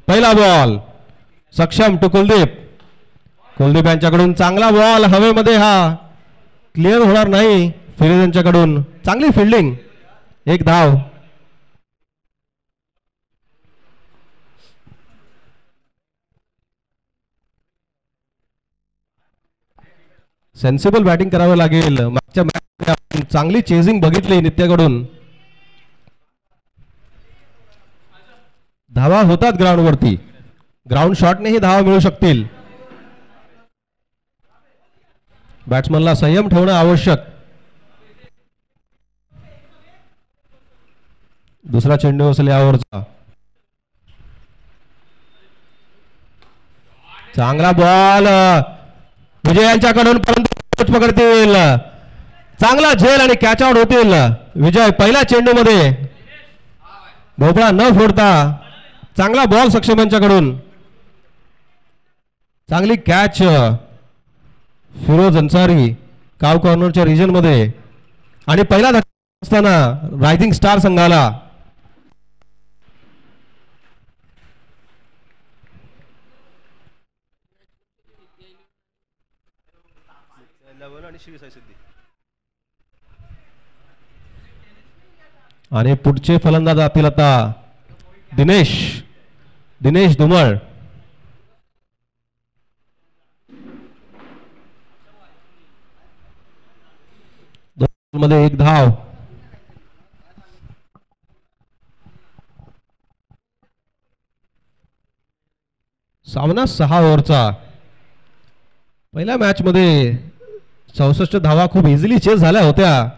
पहिला बॉल सक्षम टू कुलदीप. कुलदीप यांच्याकडून चांगला बॉल हवेमध्ये, हा क्लिअर होणार नाही. फिरोज यांच्याकडून चांगली फिल्डिंग, एक धाव. सेन्सिबल बॅटिंग करावं लागेल. मागच्या मॅचमध्ये आपण चांगली चेजिंग बघितली नित्याकडून. धावा होतात ग्राउंडवरती, ग्राउंड शॉटनेही धावा मिळू शकतील. बॅट्समनला संयम ठेवणं आवश्यक. दुसरा चेंडू असेल या ओव्हरचा. चांगला बॉल विजय यांच्याकडून, परंतु पकडतील. चांगला झेल आणि कॅच आउट होतील. विजय पहिल्या चेंडू मध्ये भोपळा न फोडता चांगला बॉल सक्षम यांच्याकडून. चांगली कॅच फिरोज अन्सारी काव कॉर्नरच्या रिजन मध्ये. आणि पहिला धक्का असताना रायझिंग स्टार संघाला. आणि पुढचे फलंदाज जातील आता दिनेश धुमळ. मध्ये एक धाव. सामना 6 ओव्हरचा. पहिल्या मॅच मध्ये 64 धावा खूप इझिली चेस झाल्या होत्या.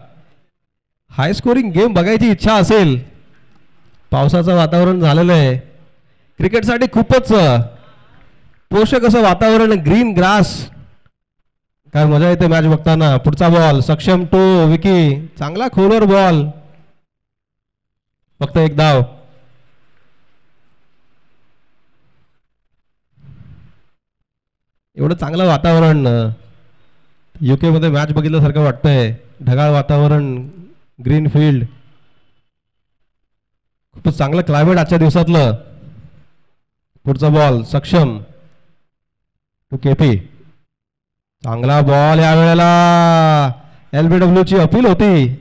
हाय स्कोरिंग गेम बघायची इच्छा असेल, पावसाचं वातावरण झालेलं आहे, क्रिकेटसाठी खूपच पोषक असं वातावरण, ग्रीन ग्रास, काय मजा येते मॅच बघताना. पुढचा बॉल सक्षम टू विकी, चांगला खोलवर बॉल, फक्त एक धाव. एवढं चांगलं वातावरण युके मध्ये मॅच बघितल्यासारखं वाटतंय. ढगाळ वातावरण, ग्रीन फील्ड, खूपच चांगलं क्लायमेट आजच्या दिवसातलं. पुढचा बॉल सक्षम टू केपी, चांगला बॉल. या वेळेला LBW ची अपील होती,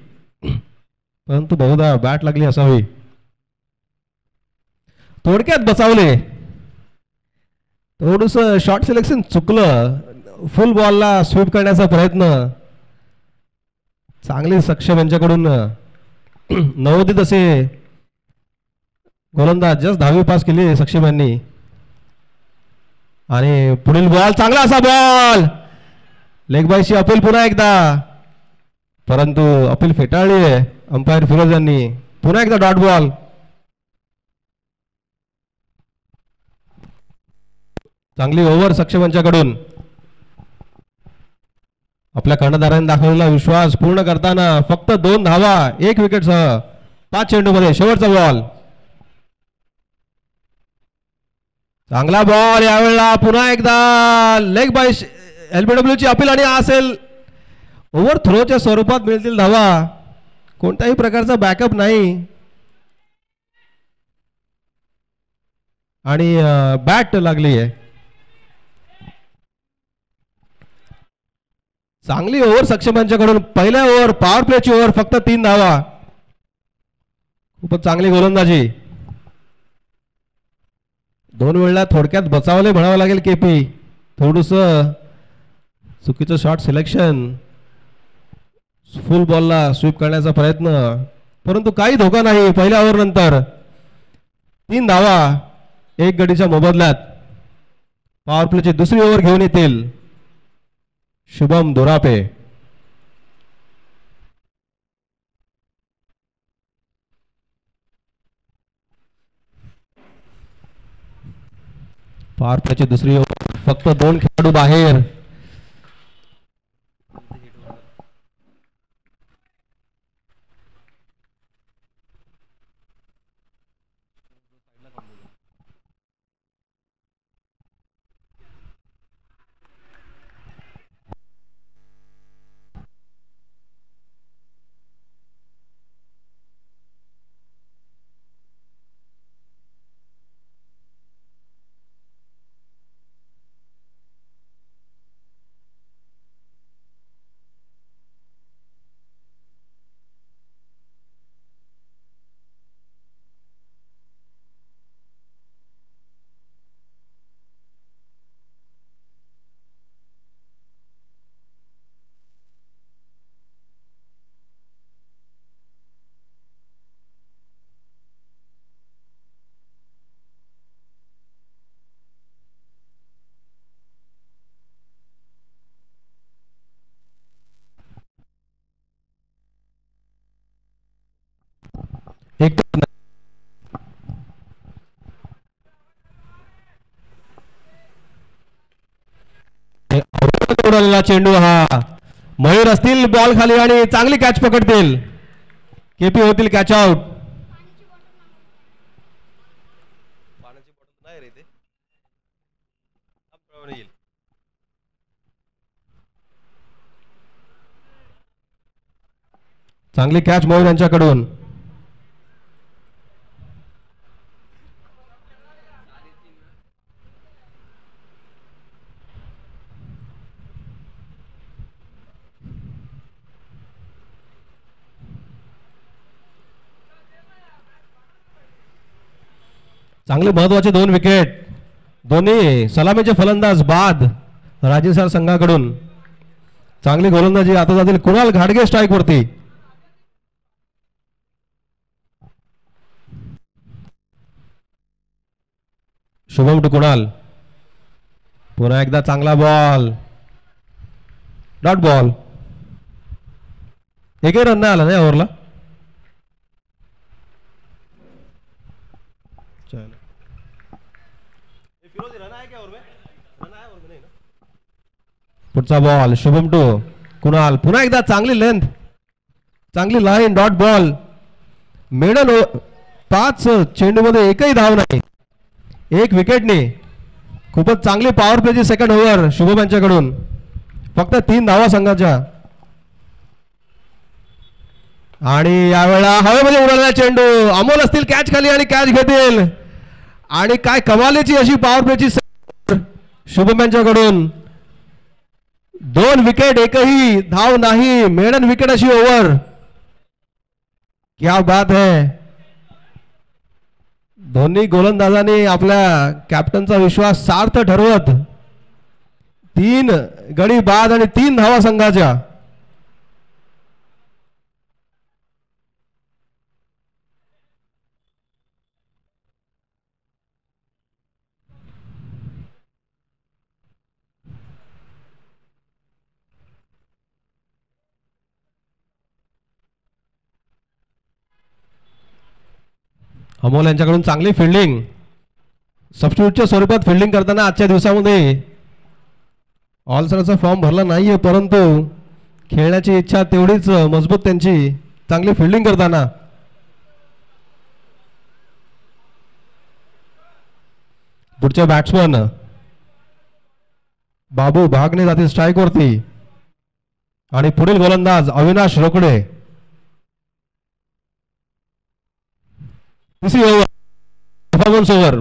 परंतु बहुधा बॅट लागली असावी. थोडक्यात बचावले. थोडस शॉर्ट सिलेक्शन चुकलं. फुल बॉलला स्वीप करण्याचा प्रयत्न चांगली सक्षम यांच्याकडून नवोदित असे गोलंदाज, जस्ट 10वी पास केली सक्षम यांनी. आणि पुढील बॉल चांगला असा बॉल, लेग बायची अपील पुन्हा एकदा, परंतु अपील फेटाळली आहे अंपायर फिरोज यांनी. पुन्हा एकदा डॉट बॉल. चांगली ओव्हर सक्षम यांच्याकडून. आपल्या कर्णधारांनी दाखवलेला विश्वास पूर्ण करताना फक्त 2 धावा 1 विकेटसह 5 चेंडूमध्ये. शेवटचा बॉल, चांगला बॉल. यावेळेला पुन्हा एकदा लेग बाय LBW ची अपील, आणि असेल ओव्हर थ्रोच्या स्वरूपात मिळतील धावा. कोणत्याही प्रकारचा बॅकअप नाही, आणि बॅट लागली आहे. चांगली ओव्हर सक्षम यांच्याकडून. पहिल्या ओव्हर पॉवर प्लेची ओव्हर, फक्त 3 धावा. खूपच चांगली गोलंदाजी. 2 वेळा थोडक्यात बचावले म्हणावं लागेल केपी. थोडस चुकीचं शॉट सिलेक्शन, फुल बॉलला स्वीप करण्याचा प्रयत्न, परंतु काही धोका नाही. पहिल्या ओव्हर नंतर 3 धावा 1 गडीच्या मोबदल्यात. पॉवर प्लेची दुसरी ओव्हर घेऊन येतील शुभम दोरापे. पॉवर प्लेची दुसरी ओव्हर, फक्त 2 खेळाडू बाहेर. उडवलेला चेंडू हा मयूर असतील बॉल खाली आणि चांगली कॅच पकडतील. केपी होतील कॅच आउट. चांगली कॅच मयूर यांच्याकडून. चांगले महत्वाचे 2 विकेट. दोन्ही सलामीचे फलंदाज बाद राजेसर संघाकडून. चांगली गोलंदाजी आता जातील कुणाल घाडगे स्ट्राईक वरती. शुभम टू कुणाल. पुन्हा एकदा चांगला बॉल. Dot ball. एकही रन नाही आला ना ओव्हरला. पुढचा बॉल शुभम टू कुणाल. पुन्हा एकदा चांगली लेंथ चांगली लाईन. Dot ball. मिडल 5 चेंडू मध्ये एकही धाव नाही. 1 विकेटने. खूपच चांगली पॉवर प्लेची सेकंड ओव्हर शुभम यांच्याकडून. फक्त 3 धावा संघाच्या. आणि यावेळेला हवेमध्ये उडवलेला चेंडू. अमोल असतील कॅच खाली आणि कॅच घेतील. आणि काय कमालीची अशी पॉवर प्लेची शुभम यांच्याकडून. 2 विकेट एकही धाव नाही. मेडन विकेट अशी ओव्हर. क्या बात है. दोन्ही गोलंदाजांनी आपल्या कॅप्टनचा विश्वास सार्थ ठरवत 3 गडी बाद आणि 3 धावा संघाच्या. अमोल यांच्याकडून चांगली फिल्डिंग. सबस्टिट्यूटच्या स्वरूपात फिल्डिंग करताना आजच्या दिवसामध्ये ऑलस्टारचा फॉर्म भरला नाहीये, परंतु खेळण्याची इच्छा तेवढीच मजबूत त्यांची. चांगली फिल्डिंग करताना. पुढच्या बॅट्समन बाबू भागणे जातील स्ट्राईक वरती. आणि पुढील गोलंदाज अविनाश रोकडे. तिसरी over performance over.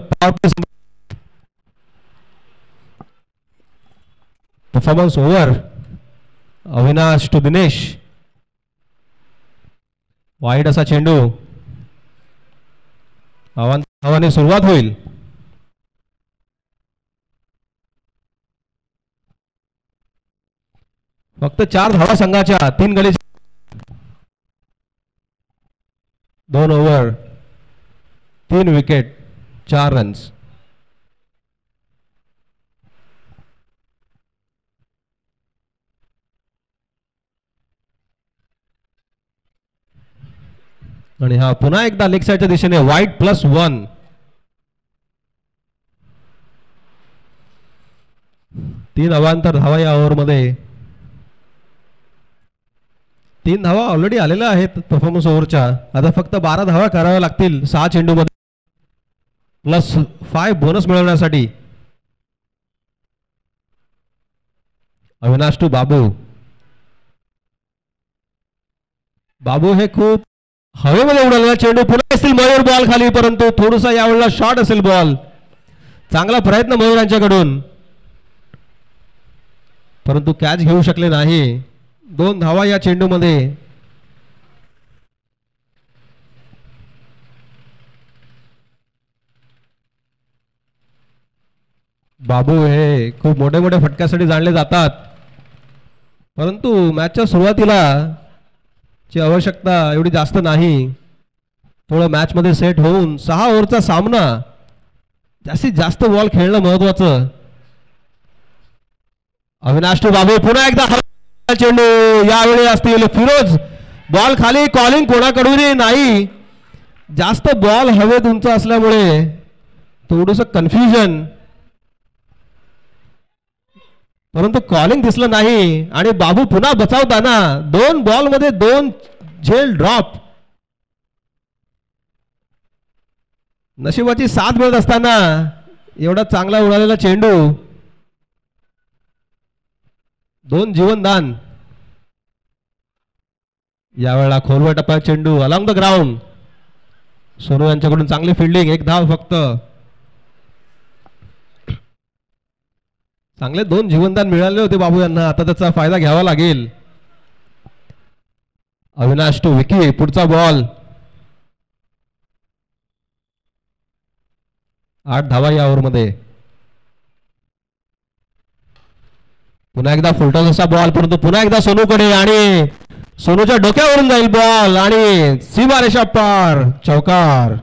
Performance over. Avinash to Dinesh. वाईट असा चेंडू. आव्हाने सुरुवात होईल. फक्त 4 धावा संघाच्या. 3 गडी. 2 ओव्हर 3 विकेट 4 रन्स. आणि हा पुन्हा एकदा लेग साईडच्या दिशेने वाईट +1. 3 अवांतर धावा या ओव्हरमध्ये. 3 धावा ऑलरेडी आलेल्या आहेत परफॉर्मन्स ओव्हरच्या. आता फक्त 12 धावा कराव्या लागतील 6 चेंडू मध्ये +5 बोनस मिळवण्यासाठी. अविनाश टू बाबू. बाबू हे खूप हवेमध्ये उडवलेला चेंडू. पुन्हा असतील मयूर बॉल खाली, परंतु थोडासा यावेळेला शॉर्ट असेल बॉल. चांगला प्रयत्न मयूर यांच्याकडून, परंतु कॅच घेऊ शकले नाही. 2 धावा या चेंडूमध्ये. बाबू हे खूप मोठ्या मोठ्या फटक्यासाठी जाणले जातात, परंतु मॅचच्या सुरुवातीला ची आवश्यकता एवढी जास्त नाही. थोडं मॅच मध्ये सेट होऊन 6 ओव्हरचा सामना, जास्तीत जास्त बॉल खेळणं महत्वाचं. अविनाश टू बाबू. पुन्हा एकदा चेंडू. यावेळी असतील फिरोज बॉल खाली. कॉलिंग कोणाकडूनही नाही. जास्त बॉल हवेत उंच असल्यामुळे थोडंसं कन्फ्युजन. परंतु कॉलिंग दिसलं नाही आणि बाबू पुन्हा बचावताना 2 बॉलमध्ये 2 झेल ड्रॉप. नशिबाची साथ मिळत असताना एवढा चांगला उडालेला चेंडू, 2 जीवनदान. यावेळेला खोलवर टप्प्यात चेंडू अलॉंग द ग्राउंड. सोनू यांच्याकडून चांगली फिल्डिंग, 1 धाव फक्त. चांगले 2 जीवनदान मिळाले होते बाबू यांना, आता त्याचा फायदा घ्यावा लागेल. अविनाश टू विकी, पुढचा बॉल. 8 धावा या ओव्हरमध्ये. पुन्हा एकदा फुलटॉस असा बॉल, परंतु पुन्हा एकदा सोनूकडे आणि सोनूच्या डोक्यावरून जाईल बॉल आणि सीमारेषा पार, चौकार.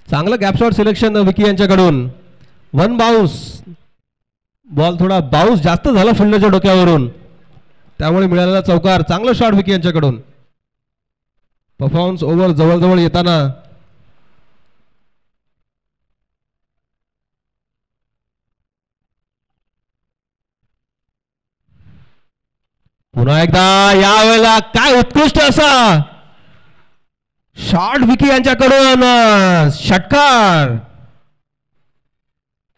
चांगलं गॅप शॉट सिलेक्शन विकी यांच्याकडून. 1 बाउन्स. बॉल थोडा बाउन्स जास्त झाला फिल्डरच्या डोक्यावरून, त्यामुळे मिळालेला चौकार. चांगलं शॉट विकी यांच्याकडून. परफॉर्मन्स ओव्हर जवळजवळ येताना पुन्हा एकदा यावेळेला काय उत्कृष्ट असा शॉट विकी यांच्याकडून. षटकार.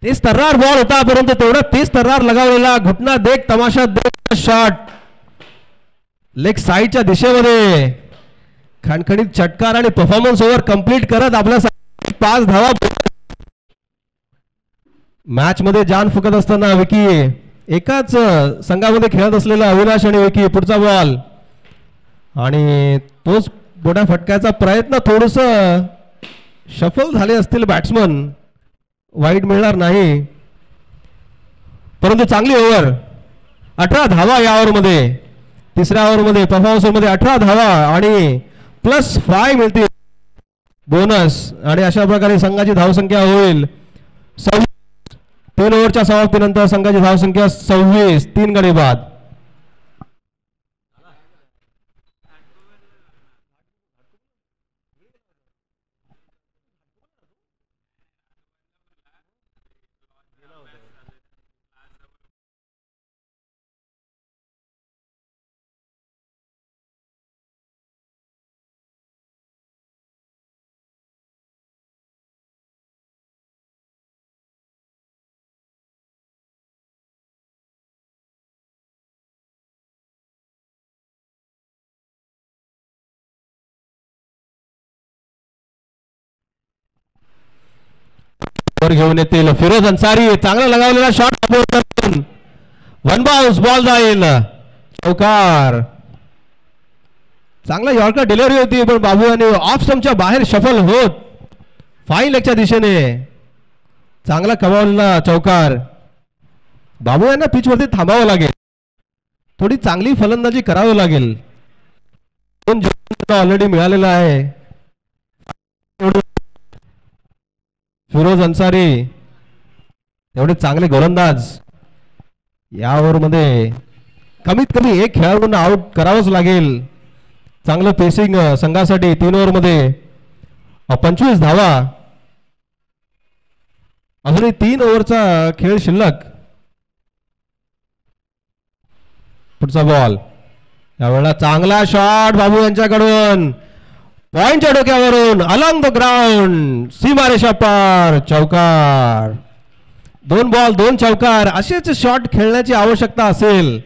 तेच तर्रार बॉल होता, परंतु तेवढा तेच तर्रार लगावलेला, घुटना देख तमाशा देख शॉट लेग साईडच्या दिशेमध्ये. खणखणीत षटकार आणि परफॉर्मन्स ओव्हर कंप्लीट करत आपल्या 5 धावा. मॅच मध्ये जान फुकत असताना विकी, एकाच संघामध्ये खेळत असलेला अविनाश आणि विकी. पुढचा बॉल आणि तोच बोटा फटकायचा प्रयत्न, थोडस शफल झाले असतील बॅट्समन, वाईट मिळणार नाही. परंतु चांगली ओव्हर. 18 धावा या ओव्हरमध्ये. तिसऱ्या ओव्हरमध्ये परफॉर्मन्स मध्ये 18 धावा आणि +5 मिळतील बोनस. आणि अशा प्रकारे संघाची धावसंख्या होईल 26. 3 ओव्हरच्या समाप्तीनंतर संघाची धावसंख्या 26, 3 गडी बाद. वर घेऊन येतील फिरोज अन्सारी. चांगला लगावलेला शॉट. 1 बाउन्स. बॉल जाईल, चौकार. चांगला यॉर्कर डिलिव्हरी होती, पण बाबू यांनी ऑफ स्टंपच्या बाहेर शफल होत फाईन लेगच्या दिशेने चांगला कमावलेला चौकार. बाबू यांना पिच वरती थांबावं लागेल, थोडी चांगली फलंदाजी करावी लागेल. ऑलरेडी मिळालेला आहे. फिरोज अन्सारी एवढे चांगले गोलंदाज. या ओव्हरमध्ये कमीत कमी 1 खेळाडूंना आउट करावंच लागेल. चांगलं पेसिंग संघासाठी. 3 ओव्हरमध्ये 25 धावा. अजूनही 3 ओव्हरचा खेळ शिल्लक. पुढचा बॉल. यावेळेला चांगला शॉट बाबू यांच्याकडून, पॉइंटच्या डोक्यावरून अलॉंग द ग्राउंड, सीमारेषा पार, चौकार. 2 बॉल 2 चौकार. असेच शॉट खेळण्याची आवश्यकता असेल.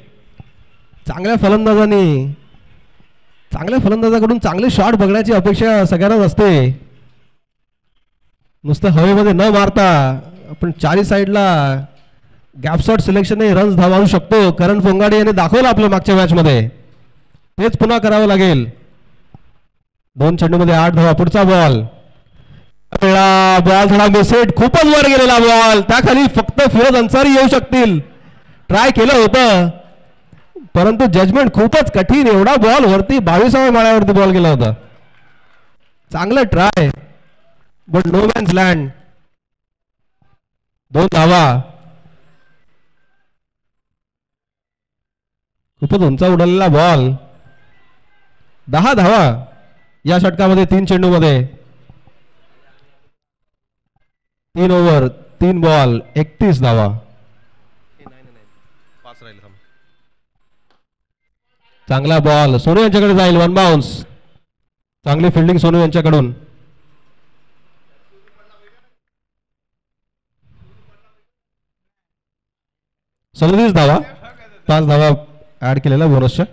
चांगल्या फलंदाजाकडून चांगले शॉट बघण्याची अपेक्षा सगळ्यांनाच असते. नुसतं हवेमध्ये न मारता आपण 4 साईडला गॅप शॉट सिलेक्शनने रन्स धावू शकतो. करण फोंगाडे यांनी दाखवलं आपल्या मागच्या मॅच मध्ये. तेच पुन्हा करावं लागेल. 2 चेंडूमध्ये 8 धावा. पुढचा बॉल. बॉल थोडा मिसेट, खूपच वर गेलेला बॉल. त्याखाली फक्त फिरोज अन्सारी येऊ शकतील. ट्राय केलं होतं, परंतु जजमेंट खूपच कठीण. एवढा बॉल वरती 22व्या माळ्यावरती बॉल गेला होता. चांगलं try, but no man's land. 2 धावा. खूपच उंच उडलेला बॉल. 10 धावा या षटकामध्ये. 3 चेंडूमध्ये 3 ओव्हर 3 बॉल 31 धावा. चांगला बॉल सोनू यांच्याकडे जाईल. 1 बाउन्स. चांगली फिल्डिंग सोनू यांच्याकडून. 37 धावा. 5 धावा ऍड केलेला बोनसच्या.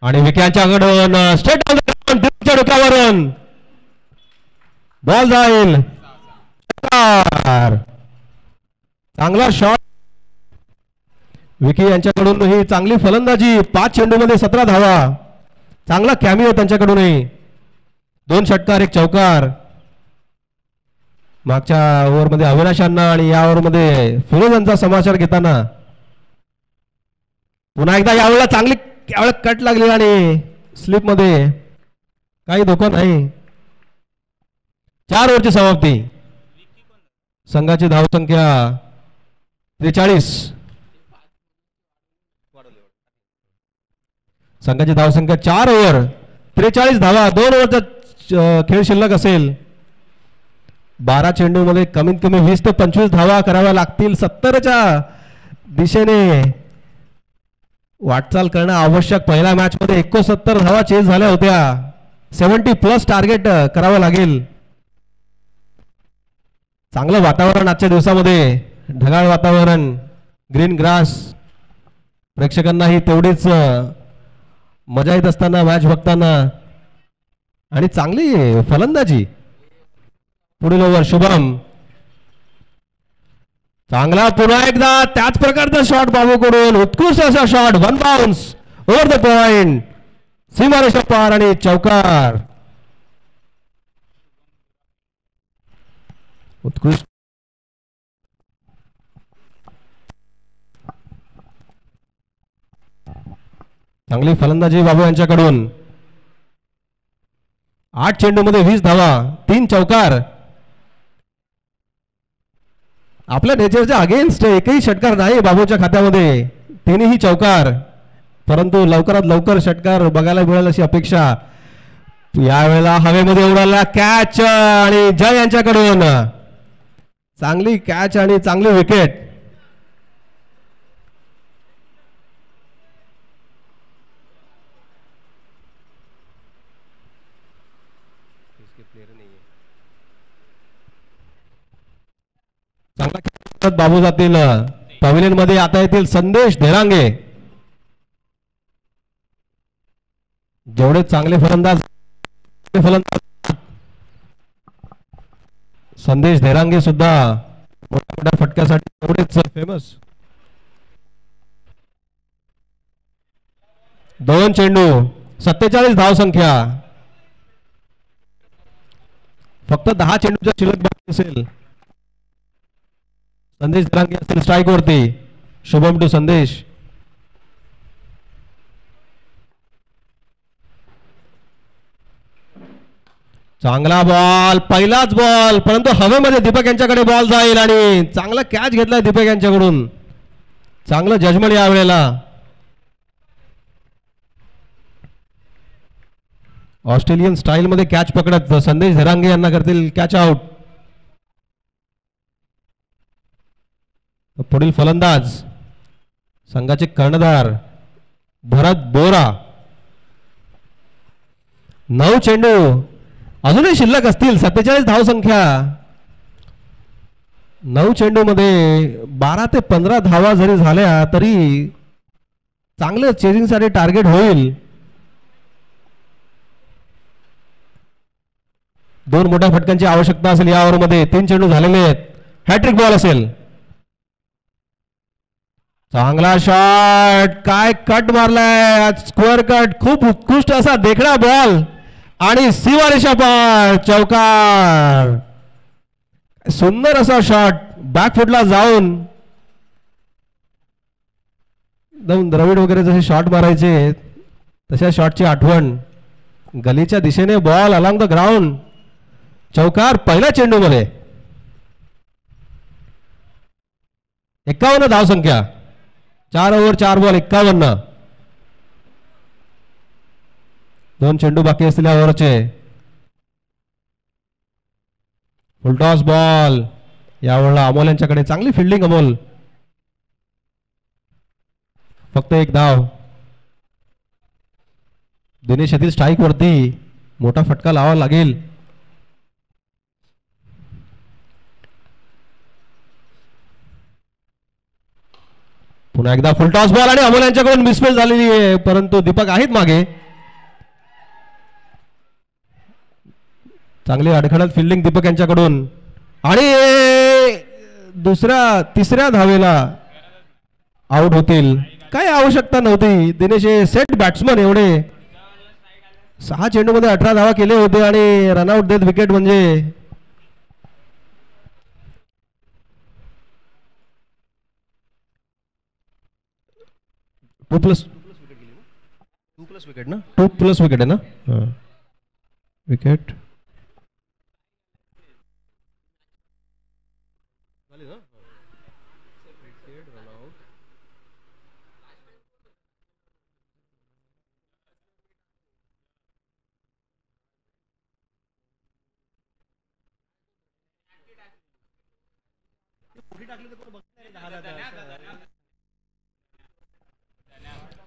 आणि विक्यांच्याकडून स्ट्रेट ऑन द ग्राउंड डोक्यावरून बॉल जाईल. चांगला शॉट विकी यांच्याकडून. ही चांगली फलंदाजी. 5 चेंडूमध्ये 17 धावा. चांगला कॅमिओ त्यांच्याकडूनही. 2 षटकार 1 चौकार. मागच्या ओव्हरमध्ये अविनाशांना आणि या ओव्हरमध्ये फिरोजांचा समाचार घेताना पुन्हा एकदा यावेळेला चांगली कट लागली आणि स्लिप मध्ये काही धोका नाही. 4 ओव्हरची समाप्ती. संघाची धावसंख्या 43. संघाची धावसंख्या 4 ओव्हर 43 धावा. 2 ओव्हरचा खेळ शिल्लक असेल. 12 चेंडूमध्ये कमीत कमी 20 ते 25 धावा कराव्या लागतील. 70च्या दिशेने वाटचाल करणं आवश्यक. पहिल्या मॅच मध्ये 69 धावा चेस झाल्या होत्या. 70+ टार्गेट करावं लागेल. चांगलं वातावरण आजच्या दिवसामध्ये. ढगाळ वातावरण. Green grass. प्रेक्षकांनाही तेवढीच मजा येत असताना मॅच बघताना. आणि चांगली फलंदाजी. पुढील ओव्हर शुभम. चांगला पुन्हा एकदा त्याच प्रकारचा शॉट बाबूकडून. उत्कृष्ट असा shot. 1 bounce over the point. सीमारेषा पार आणि चौकार. उत्कृष्ट. चांगली फलंदाजी बाबू यांच्याकडून. 8 चेंडूमध्ये 20 धावा. 3 चौकार. आपल्या नेचरच्या अगेन्स्ट एकही षटकार नाही बाबूच्या खात्यामध्ये. 3ही चौकार. परंतु लवकरात लवकर षटकार बघायला मिळेल अशी अपेक्षा. यावेळेला हवेमध्ये उडाला कॅच आणि जय यांच्याकडून. चांगली कॅच आणि चांगली विकेट. चांगला बाबू जातील पॅव्हिलियन मध्ये. आता येतील संदेश धेरांगे. जेवढे चांगले फलंदाज संदेश धेरांगे सुद्धा मोठ्या मोठ्या फटक्यासाठी तेवढेच फेमस. 2 चेंडू 47 धावसंख्या. फक्त 10 चेंडूच्या शिल्लक बाकी असेल. संदेश धेरांगे असतील स्ट्राईक वरती. शुभम टू संदेश. चांगला बॉल. पहिलाच बॉल. परंतु हवेमध्ये दीपक यांच्याकडे बॉल जाईल आणि चांगला कॅच घेतलाय दीपक यांच्याकडून. चांगलं जजमेंट यावेळेला. ऑस्ट्रेलियन स्टाईल मध्ये कॅच पकडत संदेश धेरांगे यांना करतील कॅच आउट. पुढील फलंदाज संघाचे कर्णधार भरत बोरा. 9 चेंडू अजूनही शिल्लक असतील. 47 धावसंख्या. 9 चेंडू मध्ये 12 ते 15 धावा जरी झाल्या तरी चांगलं चेजिंग साठी टार्गेट होईल. 2 मोठ्या फटक्यांची आवश्यकता असेल या ओव्हरमध्ये. 3 चेंडू झालेले आहेत. हॅट्रिक बॉल असेल. चांगला शॉट. काय कट मारलाय. Square cut. खूप उत्कृष्ट असा देखणा बॉल आणि सीमारेषा पार. चौकार. सुंदर असा शॉट. बॅकफुटला जाऊन द्रविड वगैरे जसे शॉट मारायचे तशा शॉटची आठवण. गलीच्या दिशेने बॉल अलॉंग द ग्राउंड. चौकार पहिल्या चेंडू मध्ये. 51 धावसंख्या. 4 ओव्हर 4 बॉल 51. 2 चेंडू बाकी असतील या ओव्हरचे. फुलटॉस बॉल यावेळेला अमोल यांच्याकडे. चांगली फिल्डिंग अमोल. फक्त एक धाव. दिनेश येथील स्ट्राईक वरती मोठा फटका लावावा लागेल. पुन्हा एकदा फुलटॉस बॉल आणि अमोल यांच्याकडून मिसफील्ड झालेली आहे, परंतु दीपक आहेत मागे. चांगली अडखळत फिल्डिंग दीपक यांच्याकडून आणि तिसऱ्या धावेला आउट होतील. काय आवश्यकता नव्हती. दिनेश हे सेट बॅट्समन, एवढे 6 चेंडूमध्ये 18 धावा केले होते आणि रनआउट देत विकेट म्हणजे 2+ विकेट ना, 2+ विकेट आहे ना. विकेट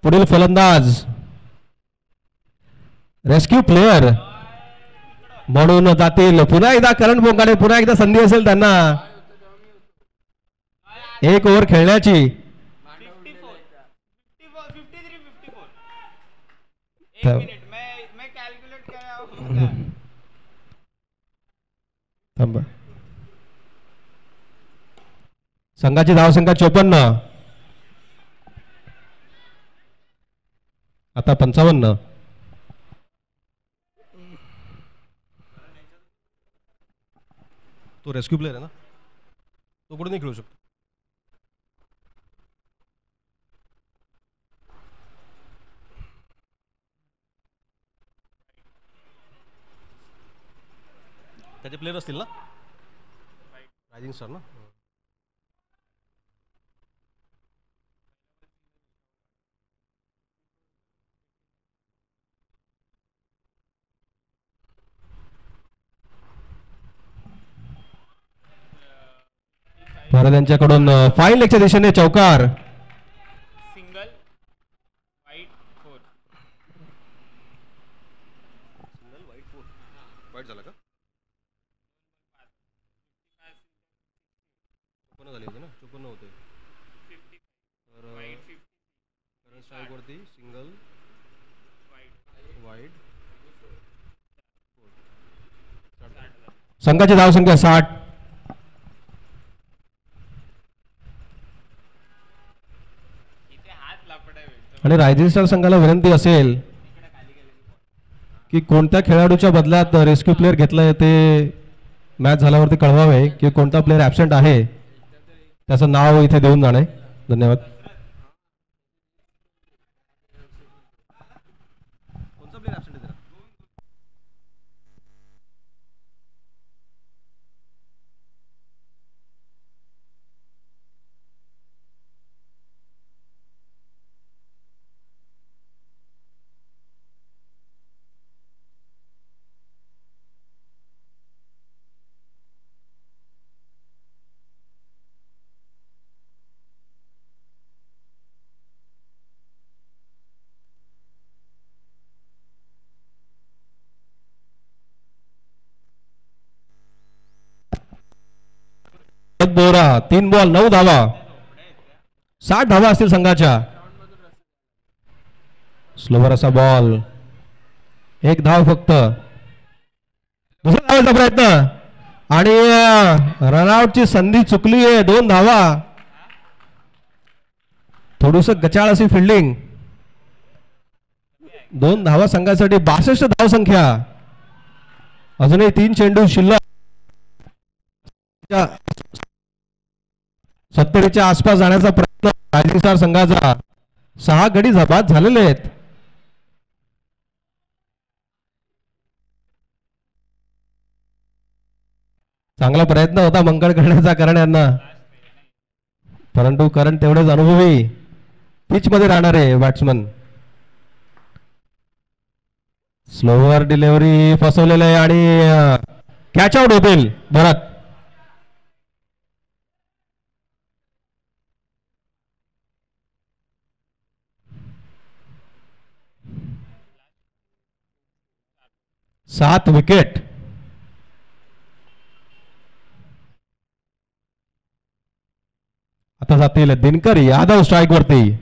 पुढील फलंदाज रेस्क्यू प्लेयर म्हणून जातील. पुन्हा एकदा करण बोंगाडे, पुन्हा एकदा संधी असेल त्यांना 1 ओव्हर खेळण्याची. संघाची धावसंख्या 54. आता 55. तो रेस्क्यू प्लेयर आहे ना, तो कुठे नाही खेळू शकतो. त्याचे प्लेयर असतील ना, रायझिंग स्टार ना. परत यांच्याकडून फाईन लेगच्या दिशेने चौकार. सिंगल वाईट 4. सिंगल वाईट 4. वाईट झाला का? चुकून झाली होती ना, चुकून होते. तर करंट स्ट्राईक वरती सिंगल वाईट. संघाची धावसंख्या 60. आणि रायझिंग स्टार संघाला विनंती असेल की कोणत्या खेळाडूच्या बदल्यात रेस्क्यू प्लेअर घेतलाय ते मॅच झाल्यावरती कळवावे, की कोणता प्लेअर ॲब्सेंट आहे त्याचं नाव इथे देऊन जाणे. धन्यवाद. कोणता प्लेअर ॲब्सेंट आहे? बोरा 3 बॉल 9 धावा. 60 धावा असतील संघाच्या. स्लोवर असा बॉल, 1 धाव फक्त. दुसरा धावाचा प्रयत्न आणि रनआउटची संधी चुकली आहे. 2 धावा. थोडस गचाळ अशी फिल्डिंग. 2 धावा संघासाठी. 62 धाव संख्या. अजूनही 3 चेंडू शिल्लक. 70च्या आसपास जाण्याचा प्रयत्न रायझिंग स्टार संघाचा. 6 गडी बाद झालेले आहेत. चांगला प्रयत्न होता मंकड करण्याचा करण यांना, परंतु करण तेवढेच अनुभवी पिच मध्ये राहणारे बॅट्समन. स्लोवर डिलिव्हरी फसवलेलं आहे आणि कॅच आउट होतील भरत. सात विकेट. आता जातील दिनकर यादव स्ट्राईक वरती.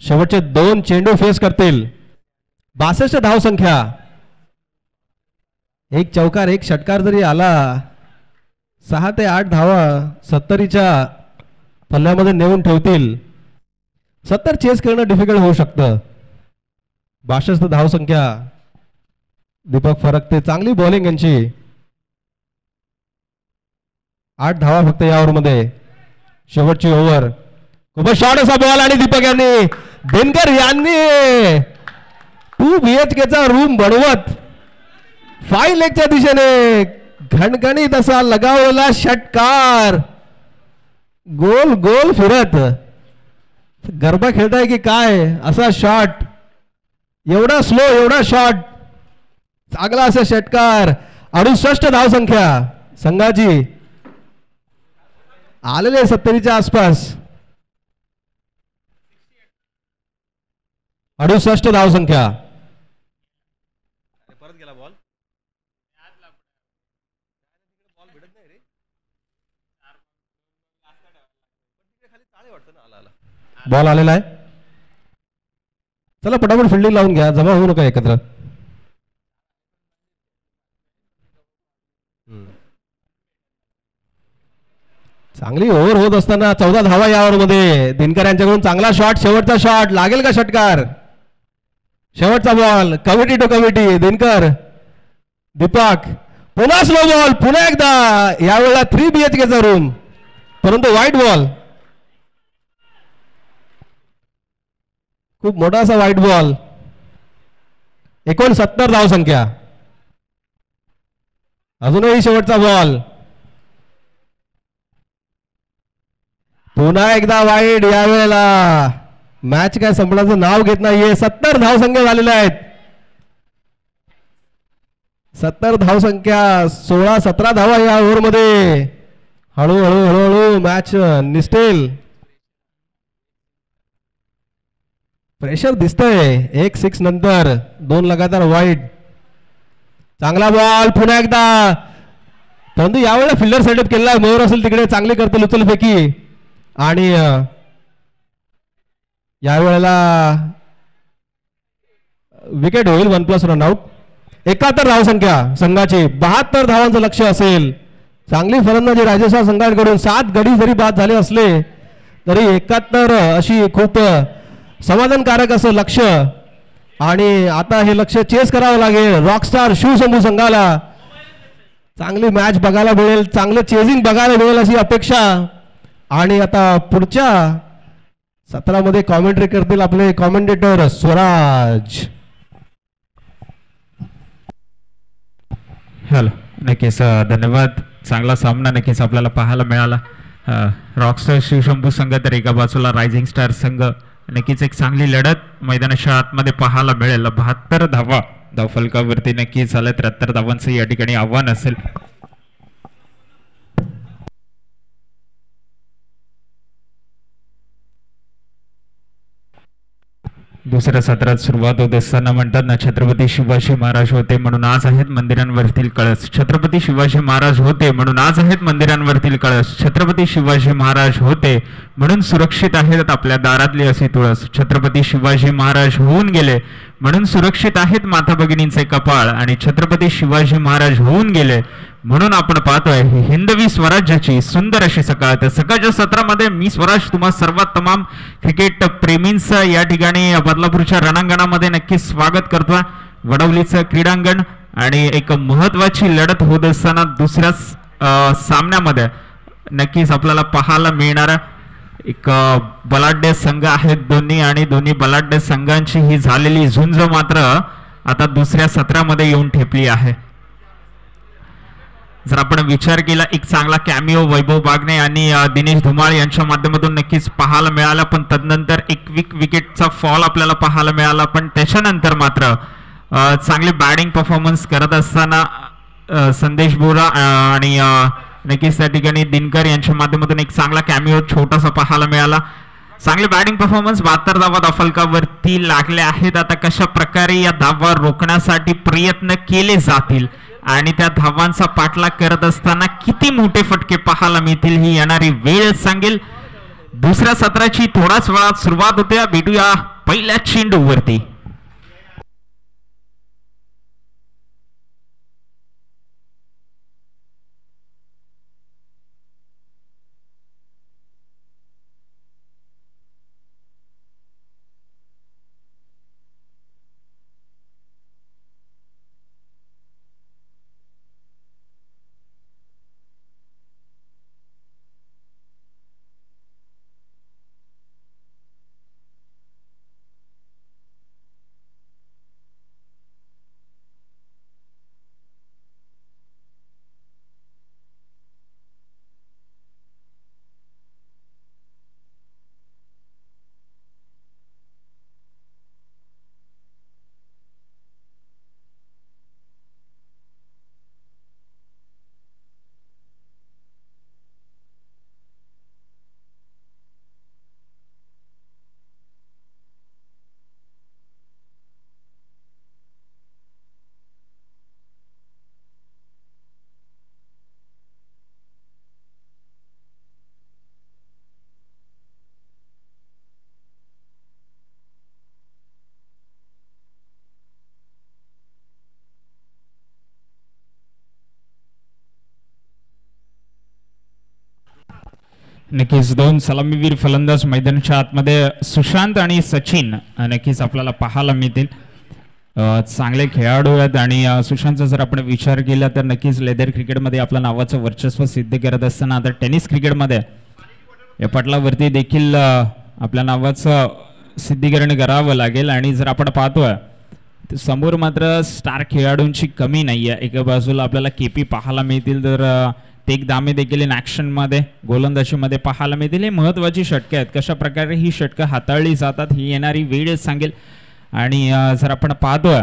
शेवटचे 2 चेंडू फेस करतील. 62 धावसंख्या. एक चौकार एक षटकार जरी आला 6 ते 8 धावा 70च्या पल्ल्यामध्ये नेऊन ठेवतील. 70 चेस करणं डिफिकल्ट होऊ शकतं. 62 धावसंख्या. दीपक फरकते. चांगली बॉलिंग यांची. 8 धावा फक्त या ओव्हरमध्ये. शेवटची ओव्हर. खूपच शॉर्ट असा बॉल आणि दीपक यांनी दिनकर यांनी 2 BHK चा रूम बनवत 5 लेगच्या दिशेने घणघणीत असा लगावलेला षटकार. गोल गोल फिरत गरबा खेळताय की काय असा शॉट. एवढा स्लो एवढा शॉट. चांगला असा षटकार. 68 धावसंख्या संघाची. आलेले 70च्या आसपास. 68 धावसंख्या. परत गेला बॉल. बॉल आलेला आहे. चला पटापट फिल्डिंग लावून घ्या. जमा होऊ नका एकत्र. चांगली ओव्हर होत असताना 14 धावा या ओव्हरमध्ये. दिनकर यांच्याकडून चांगला शॉट. शेवटचा शॉट लागेल का षटकार. शेवटचा ball. Committee to committee. Dinkar Deepak. पुन्हा स्लो बॉल. पुन्हा एकदा यावेळेला 3 BHK चा रूम परंतु वाईट बॉल. खूप मोठा असा वाईट बॉल. 69 धावसंख्या. अजूनही शेवटचा बॉल. पुन्हा एकदा वाईट. यावेळेला मॅच काय संपण्याचं नाव घेत नाहीये. 70 धावसंख्या झालेल्या आहेत. 70 धावसंख्या. 16-17 धावा या ओव्हरमध्ये. हळूहळू हळूहळू मॅच निसटेल. प्रेशर दिसतंय. 1 6 नंतर 2 लगातार वाईट. चांगला बॉल. पुन्हा एकदा. परंतु यावेळेला फिल्डर सेटअप केलेला. मयूर असेल तिकडे चांगली करतील उचलफेकी. आणि यावेळेला विकेट होईल. 1+ रनआउट. 71 धावसंख्या संघाची. 72 धावांचं लक्ष असेल. चांगली फलंदाजी राजेशाह संघाकडून. 7 गडी जरी बाद झाले असले तरी 71 अशी खूप समाधानकारक असं लक्ष. आणि आता हे लक्ष चेस करावं लागेल रॉकस्टार शिवशंभू संघाला. चांगली मॅच बघायला मिळेल. चांगलं चेजिंग बघायला मिळेल अशी अपेक्षा. आणि आता पुढच्या सत्रामध्ये कॉमेंट्री करतील आपले कॉमेंटेटर स्वराज. हॅलो. नक्कीच धन्यवाद. चांगला सामना नक्कीच आपल्याला पाहायला मिळाला. रॉकस्टार शिवशंभू संघ तर एका बाजूला रायझिंग स्टार संघ. नक्कीच एक चांगली लढत मैदानाच्या आतमध्ये पाहायला मिळेल. 72 धावा धावफलकावरती नक्कीच झालं. 73 धावांचं या ठिकाणी आव्हान असेल. दुसऱ्या सत्रात सुरुवात होत असताना म्हणतात ना, छत्रपती शिवाजी महाराज होते म्हणून आज आहेत मंदिरांवरतील कळस. छत्रपती शिवाजी महाराज होते म्हणून आज आहेत मंदिरांवरतील कळस. छत्रपती शिवाजी महाराज होते म्हणून सुरक्षित आहेत आपल्या दारातली अशी तुळस. छत्रपती शिवाजी महाराज होऊन गेले म्हणून सुरक्षित आहेत माता भगिनींचे कपाळ. आणि छत्रपती शिवाजी महाराज होऊन गेले म्हणून आपण पाहतोय हिंदवी स्वराज्याची सुंदर अशी सकाळ. तर सकाळच्या सत्रामध्ये मी स्वराज तुम्हा सर्वात तमाम क्रिकेट प्रेमींचं या ठिकाणी बदलापूरच्या रणांगणामध्ये नक्कीच स्वागत करतोय. वडवलीचं क्रीडांगण. आणि एक महत्वाची लढत होत असताना दुसऱ्या सामन्यामध्ये नक्कीच आपल्याला पाहायला मिळणारा एक बलाढ्य संघ आहेत दोन्ही. आणि दोन्ही बलाढ्य संघांची ही झालेली झुंज मात्र आता दुसऱ्या सत्रामध्ये येऊन ठेपली आहे. जर आपण विचार केला एक चांगला कॅमिओ वैभव बागणे आणि दिनेश धुमाळ यांच्या माध्यमातून नक्कीच पाहायला मिळाला. पण तदनंतर एक विकेटचा फॉल आपल्याला पाहायला मिळाला. पण त्याच्यानंतर मात्र चांगले बॅटिंग परफॉर्मन्स करत असताना संदेश बोरा आणि नक्कीच त्या ठिकाणी दिनकर यांच्या माध्यमातून एक चांगला कॅमिओ छोटासा पाहायला मिळाला. चांगले बॅटिंग परफॉर्मन्स. 72 धावा फलकावरती लागल्या आहेत. आता कशा प्रकारे या धावा रोखण्यासाठी प्रयत्न केले जातील आणि त्या धावांचा पाठलाग करत असताना किती मोठे फटके पाहायला मिळतील ही येणारी वेळ सांगेल. दुसऱ्या सत्राची थोड्याच वेळात सुरुवात होते. भेटूया पहिल्या चेंडूवरती. नक्कीच दोन सलामीवीर फलंदाज मैदानाच्या आतमध्ये सुशांत आणि सचिन नक्कीच आपल्याला पाहायला मिळतील. चांगले खेळाडू आहेत आणि सुशांतचा जर आपण विचार केला तर नक्कीच लेदर क्रिकेटमध्ये आपल्या नावाचं वर्चस्व सिद्ध करत असताना आता टेनिस क्रिकेटमध्ये या पटलावरती देखील आपल्या नावाचं सिद्धीकरण करावं लागेल. आणि जर आपण पाहतोय तर समोर मात्र स्टार खेळाडूंची कमी नाही आहे. एका बाजूला आपल्याला केपी पाहायला मिळतील तर टेक दामे देखील इन ॲक्शनमध्ये गोलंदाजीमध्ये पाहायला मिळतील. हे महत्त्वाची षटकं आहेत. कशा प्रकारे ही षटकं हाताळली जातात ही येणारी वेळ सांगेल. आणि जर आपण पाहतोय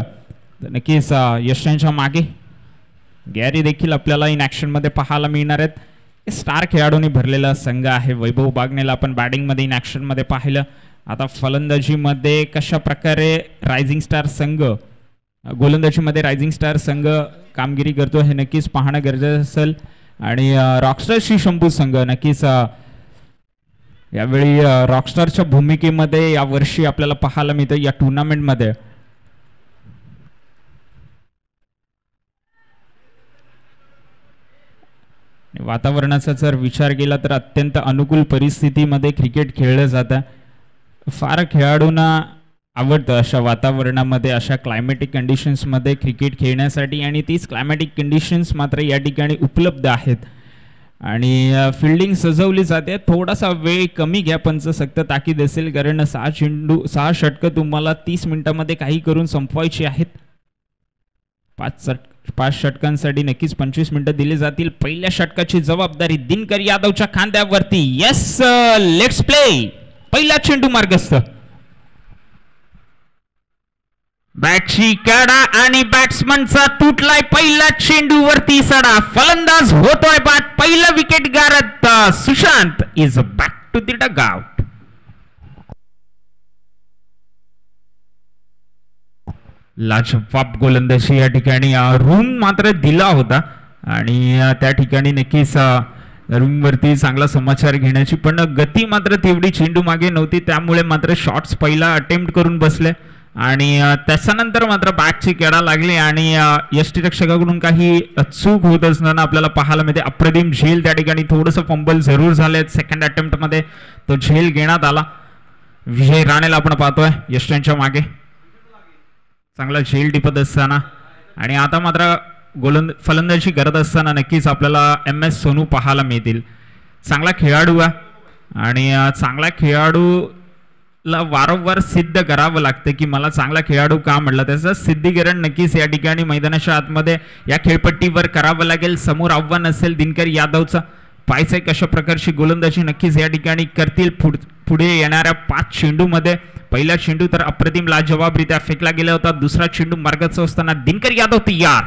तर नक्कीच यशांच्या मागे गॅरी देखील आपल्याला इन ॲक्शनमध्ये पाहायला मिळणार आहेत. स्टार खेळाडूंनी भरलेला संघ आहे. वैभव बागनेला आपण बॅटिंगमध्ये इन ॲक्शनमध्ये पाहिलं. आता फलंदाजीमध्ये कशा प्रकारे रायझिंग स्टार संघ गोलंदाजीमध्ये रायझिंग स्टार संघ कामगिरी करतो हे नक्कीच पाहणं गरजेचं असेल. आणि रॉकस्टार श्री शंभू संघ नक्कीच यावेळी रॉकस्टारच्या भूमिकेमध्ये यावर्षी आपल्याला पाहायला मिळतं या टुर्नामेंटमध्ये. वातावरणाचा जर विचार केला तर अत्यंत अनुकूल परिस्थितीमध्ये क्रिकेट खेळलं जातं. फार खेळाडूंना आवडतं अशा वातावरणामध्ये अशा क्लायमॅटिक कंडिशन्समध्ये क्रिकेट खेळण्यासाठी आणि तीच क्लायमॅटिक कंडिशन्स मात्र या ठिकाणी उपलब्ध आहेत. आणि फिल्डिंग सजवली जाते. थोडासा वेळ कमी घ्या पंचसक्त ताकीद असेल कारण 6 षटकं तुम्हाला 30 मिनिटांमध्ये काही करून संपवायची आहेत. 5 षटकांसाठी नक्कीच 25 मिनिटं दिली जातील. पहिल्या षटकाची जबाबदारी दिनकर यादवच्या खांद्यावरती. Yes let's play. पहिला चेंडू मार्गस्थ. बॅटची कडा आणि बॅट्समनचा तुटलाय पहिला चेंडूवरती सडा. फलंदाज होतोय बाद. पहिलं विकेट गारत Sushant is back to the dugout. लाजवाब गोलंदाजी या ठिकाणी रूम मात्र दिला होता आणि त्या ठिकाणी नक्कीच रूमवरती चांगला समाचार घेण्याची पण गती मात्र तेवढी चेंडू मागे नव्हती. त्यामुळे मात्र शॉट्स पहिला अटेम्प्ट करून बसले आणि त्याच्यानंतर मात्र बॅटची केडा लागली आणि यष्टीरक्षकाकडून काही चूक होत असताना आपल्याला पाहायला मिळते. अप्रतिम झेल त्या ठिकाणी थोडंसं फंबल जरूर झाले. सेकंड अटेम्प्टमध्ये तो झेल घेण्यात आला. विजय राणेला आपण पाहतोय यष्टांच्या मागे चांगला झेल टिपत असताना. आणि आता मात्र फलंदाजी करत असताना नक्कीच आपल्याला MS सोनू पाहायला मिळतील. चांगला खेळाडू आहे आणि चांगला खेळाडूला वारंवार सिद्ध करावं लागतं की मला चांगला खेळाडू का म्हटलं. त्याचं सिद्धीकरण नक्कीच या ठिकाणी मैदानाच्या आतमध्ये या खेळपट्टीवर करावं लागेल. समोर आव्हान असेल दिनकर यादवचा. पाहायचंय कशा प्रकारची गोलंदाजी नक्कीच या ठिकाणी करतील पुढे येणाऱ्या 5 चेंडूमध्ये. पहिला चेंडू तर अप्रतिम लाजवाबरित्या फेकला गेला होता. दुसरा चेंडू मार्गाचा असताना दिनकर यादव तयार.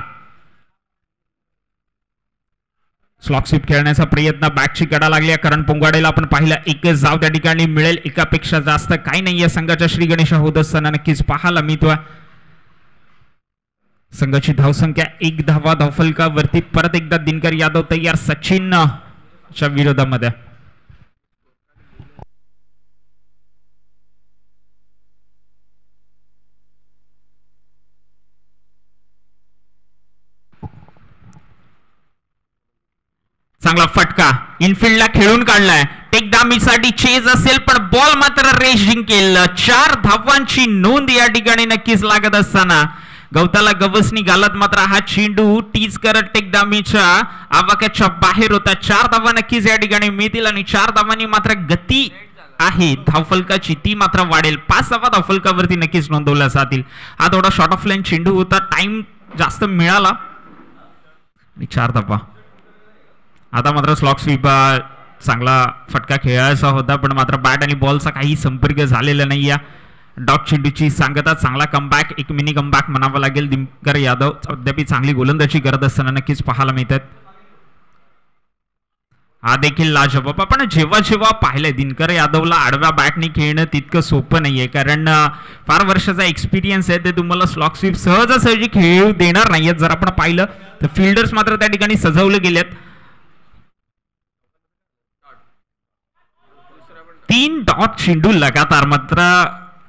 स्लॉक स्वीप खेळण्याचा प्रयत्न, बॅकची कडा लागली करण पोंगाडेला आपण पाहिलं एकच धाव त्या ठिकाणी मिळेल, एकापेक्षा जास्त काही नाहीये संघाच्या श्री गणेश होत असताना नक्कीच पाहायला मिळतोय. संघाची धावसंख्या 1 धावा धावफलकावरती. परत एकदा दिनकर यादव तयार सचिनच्या विरोधामध्ये. चांगला फटका इनफिल्डला खेळून काढलाय, टेकदामीसाठी चेज असेल पण बॉल मात्र रेस जिंकेल. 4 धावांची नोंद या ठिकाणी नक्कीच लागत असताना गवताला गवसणी घालत मात्र हा चेंडू टीज करत टेकदामीच्या आवाक्याच्या बाहेर होता. 4 धावा नक्कीच या ठिकाणी मिळतील आणि 4 धावांनी मात्र गती आहे धावफलकाची ती मात्र वाढेल. 5 धावा धावफलकावरती नक्कीच नोंदवल्या जातील. हा थोडा शॉर्ट ऑफ लाईन चेंडू होता, टाइम जास्त मिळाला. 4 धावा. आता मात्र स्लॉक स्वीप चांगला फटका खेळायचा होता पण मात्र बॅट आणि बॉलचा काही संपर्क झालेला नाही. या डॉट चेंडूची सांगता चांगला कमबॅक, एक मिनी कमबॅक म्हणावा लागेल. दिनकर यादव अद्याप चांगली गोलंदाजी करत असताना नक्कीच पाहायला मिळतात. हा देखील लाजवाब. आपण जेव्हा जेव्हा पाहिलंय दिनकर यादवला आडव्या बॅटने खेळणं तितकं सोपं नाहीये कारण फार वर्षाचा एक्सपिरियन्स आहे. ते तुम्हाला स्लॉक स्वीप सहजासहजी खेळू देणार नाहीयेत. जर आपण पाहिलं तर फिल्डर्स मात्र त्या ठिकाणी सजवले गेलेत. 3 डॉट चेंडू लगातार मात्र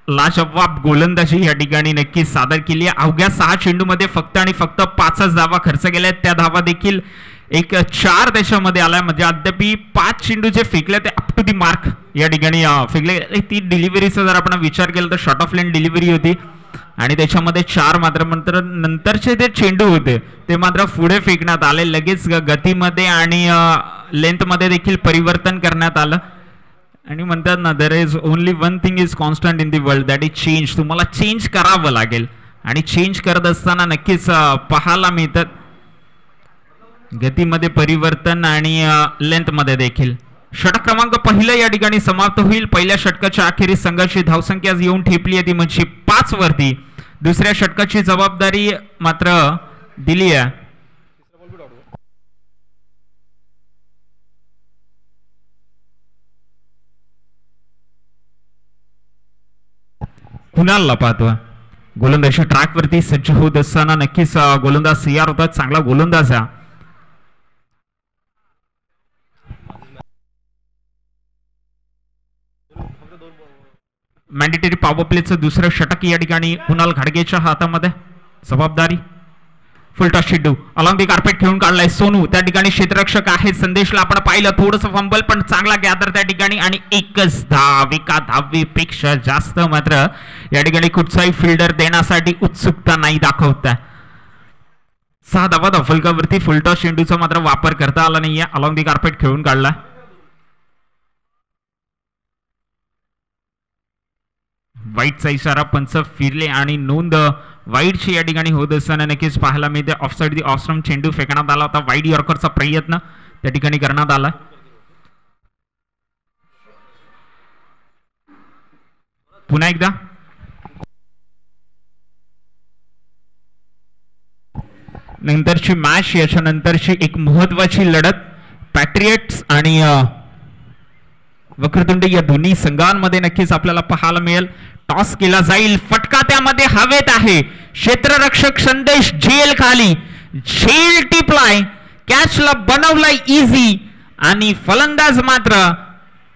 लाजवाब गोलंदाजी या ठिकाणी नक्कीच सादर केली आहे. अवघ्या 6 चेंडू मध्ये फक्त आणि फक्त 5च धावा खर्च केल्या. त्या धावा देखील एक 4 देशामध्ये आलाय. म्हणजे अद्याप 5 चेंडू जे फेकले ते अप टू दी मार्क या ठिकाणी फेकले. ती डिलिव्हरीचा जर आपण विचार केला तर शॉर्ट ऑफ लाईन डिलिव्हरी होती आणि त्याच्यामध्ये 4 मात्र नंतरचे ते चेंडू होते ते मात्र पुढे फेकण्यात आले. लगेच गतीमध्ये आणि लेंथ मध्ये देखील परिवर्तन करण्यात आलं. आणि म्हणतात ना there is only one thing is constant in the world that is change. तुम्हाला चेंज करावं लागेल आणि चेंज करत असताना नक्कीच पाहायला मिळतात गतीमध्ये परिवर्तन आणि लेंथ मध्ये देखील. षटक क्रमांक पहिलं या ठिकाणी समाप्त होईल. पहिल्या षटकाच्या अखेरीस संघाची धावसंख्या येऊन ठेपली आहे ती म्हणजे 5 वरती. दुसऱ्या षटकाची जबाबदारी मात्र दिली आहे कुणालला. पाहतो गोलंदाजी ट्रॅक वरती सज्ज होत असताना नक्कीच गोलंदाज तयार होतात. चांगला गोलंदाज आहे. मॅन्डेटरी पॉवर प्लेचं दुसरं षटक या ठिकाणी कुणाल घाडगेच्या हातामध्ये. जबाबदारी फुल टॉस चेंडू अलॉंग दी कार्पेट खेळून काढलाय सोनू. त्या ठिकाणी क्षेत्ररक्षक आहे संदेशला आपण पाहिलं थोडंसं फंबल पण चांगला गॅदर त्या ठिकाणी आणि एकच धाव. एका धावेपेक्षा जास्त मात्र या ठिकाणी कुठचाही फिल्डर देण्यासाठी उत्सुकता नाही दाखवता. 6 धावा धावफलकावरती फुल टॉस चेंडूचा मात्र वापर करता आला नाहीये. अलॉंग दी कार्पेट खेळून काढला. वाईटचा इशारा पंच फिरले आणि नोंद वाईटची या ठिकाणी होत असताना नक्कीच पाहायला मिळते. ऑफसाइड दी ऑफस्टंप चेंडू फेकण्यात आला होता. वाईट यॉर्करचा प्रयत्न त्या ठिकाणी करण्यात आला. पुन्हा एकदा नंतरची मॅच याच्या नंतरची एक महत्वाची लढत पॅट्रियट्स आणि वक्रतुंड या दोन्ही संघांमध्ये नक्कीच आपल्याला पाहायला मिळेल. टॉस केला जाईल. फटका त्यामध्ये हवेत आहे. क्षेत्ररक्षक संदेश झेल खाली. झेल टिपलाय. कॅचला बनवलाय इझी आणि फलंदाज मात्र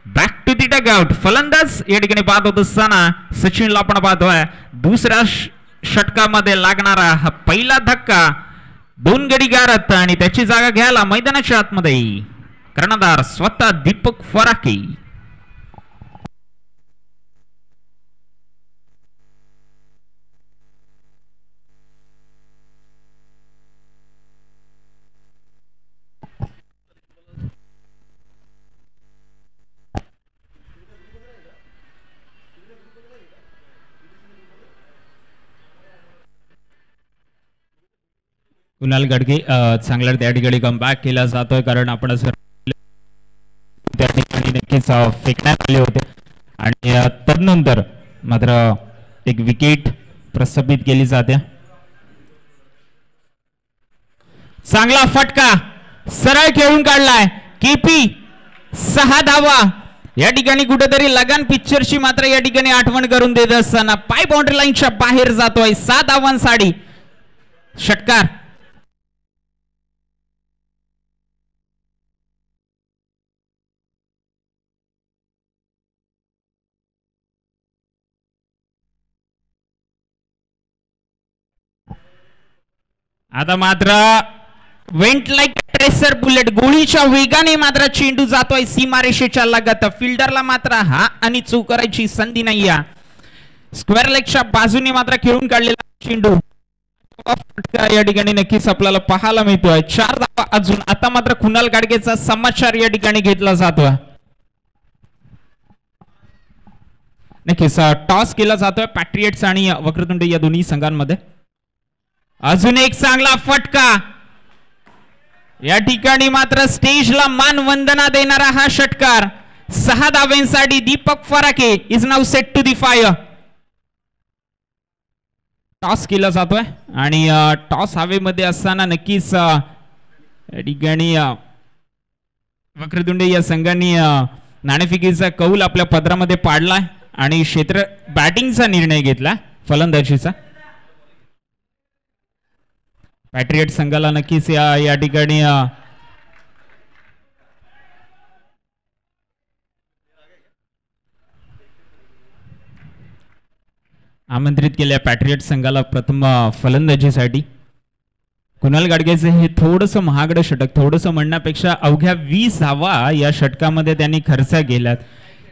बॅक टू दी डगआउट. फलंदाज या ठिकाणी पाहत होत असताना सचिनला आपण पाहतोय. दुसऱ्या षटकामध्ये लागणारा हा पहिला धक्का 2 गडी गारत आणि त्याची जागा घ्यायला मैदानाच्या आतमध्ये कर्णधार स्वतः दीपक फराकी. कुणाल गडगे चांगला त्या ठिकाणी कमबॅक केला जातोय कारण आपण त्या ठिकाणी नक्कीच फेकण्यात आले होते आणि तदनंतर मात्र एक विकेट प्रस्थापित केली जाते. चांगला फटका सरळ खेळून काढलाय केपी 6 धावा या ठिकाणी कुठेतरी लगान पिक्चरची मात्र या ठिकाणी आठवण करून देत असताना पाय बाउंड्री लाईनच्या बाहेर जातोय 7 धावांसाठी षटकार. आता मात्र वेंट लाईक ट्रेसर बुलेट गोळीच्या वेगाने मात्र चेंडू जातोय सीमारेषेच्या लगत. फिल्डरला मात्र हा आणि चूक करायची संधी नाही. स्क्वेअर लेगच्या बाजूने मात्र खेळून काढलेला चेंडू या ठिकाणी नक्कीच आपल्याला पाहायला मिळतोय. 4 धावा अजून. आता मात्र कुणाल गाडगेचा समाचार या ठिकाणी घेतला जातोय. नक्कीच टॉस केला जातोय पॅट्रियट्स आणि वक्रतुंड या दोन्ही संघांमध्ये. अजून एक चांगला फटका या ठिकाणी मात्र स्टेजला मान वंदना देणारा हा षटकार. 6 धावांसाठी Deepak Farake is now set to the fire. Toss केला जातोय आणि टॉस हवेमध्ये असताना नक्कीच या ठिकाणी वक्रतुंड या संघांनी नाणेफेकीचा कौल आपल्या पदरामध्ये पाडलाय आणि क्षेत्र बॅटिंगचा निर्णय घेतला फलंदाजीचा. पॅट्रियट संघाला नक्कीच या ठिकाणी आमंत्रित केल्या पॅट्रियट संघाला प्रथम फलंदाजीसाठी. कुणाल गाडगेचे हे थोडंसं महागडं षटक, थोडंसं म्हणण्यापेक्षा अवघ्या 20 धावा या षटकामध्ये त्यांनी खर्च केल्यात.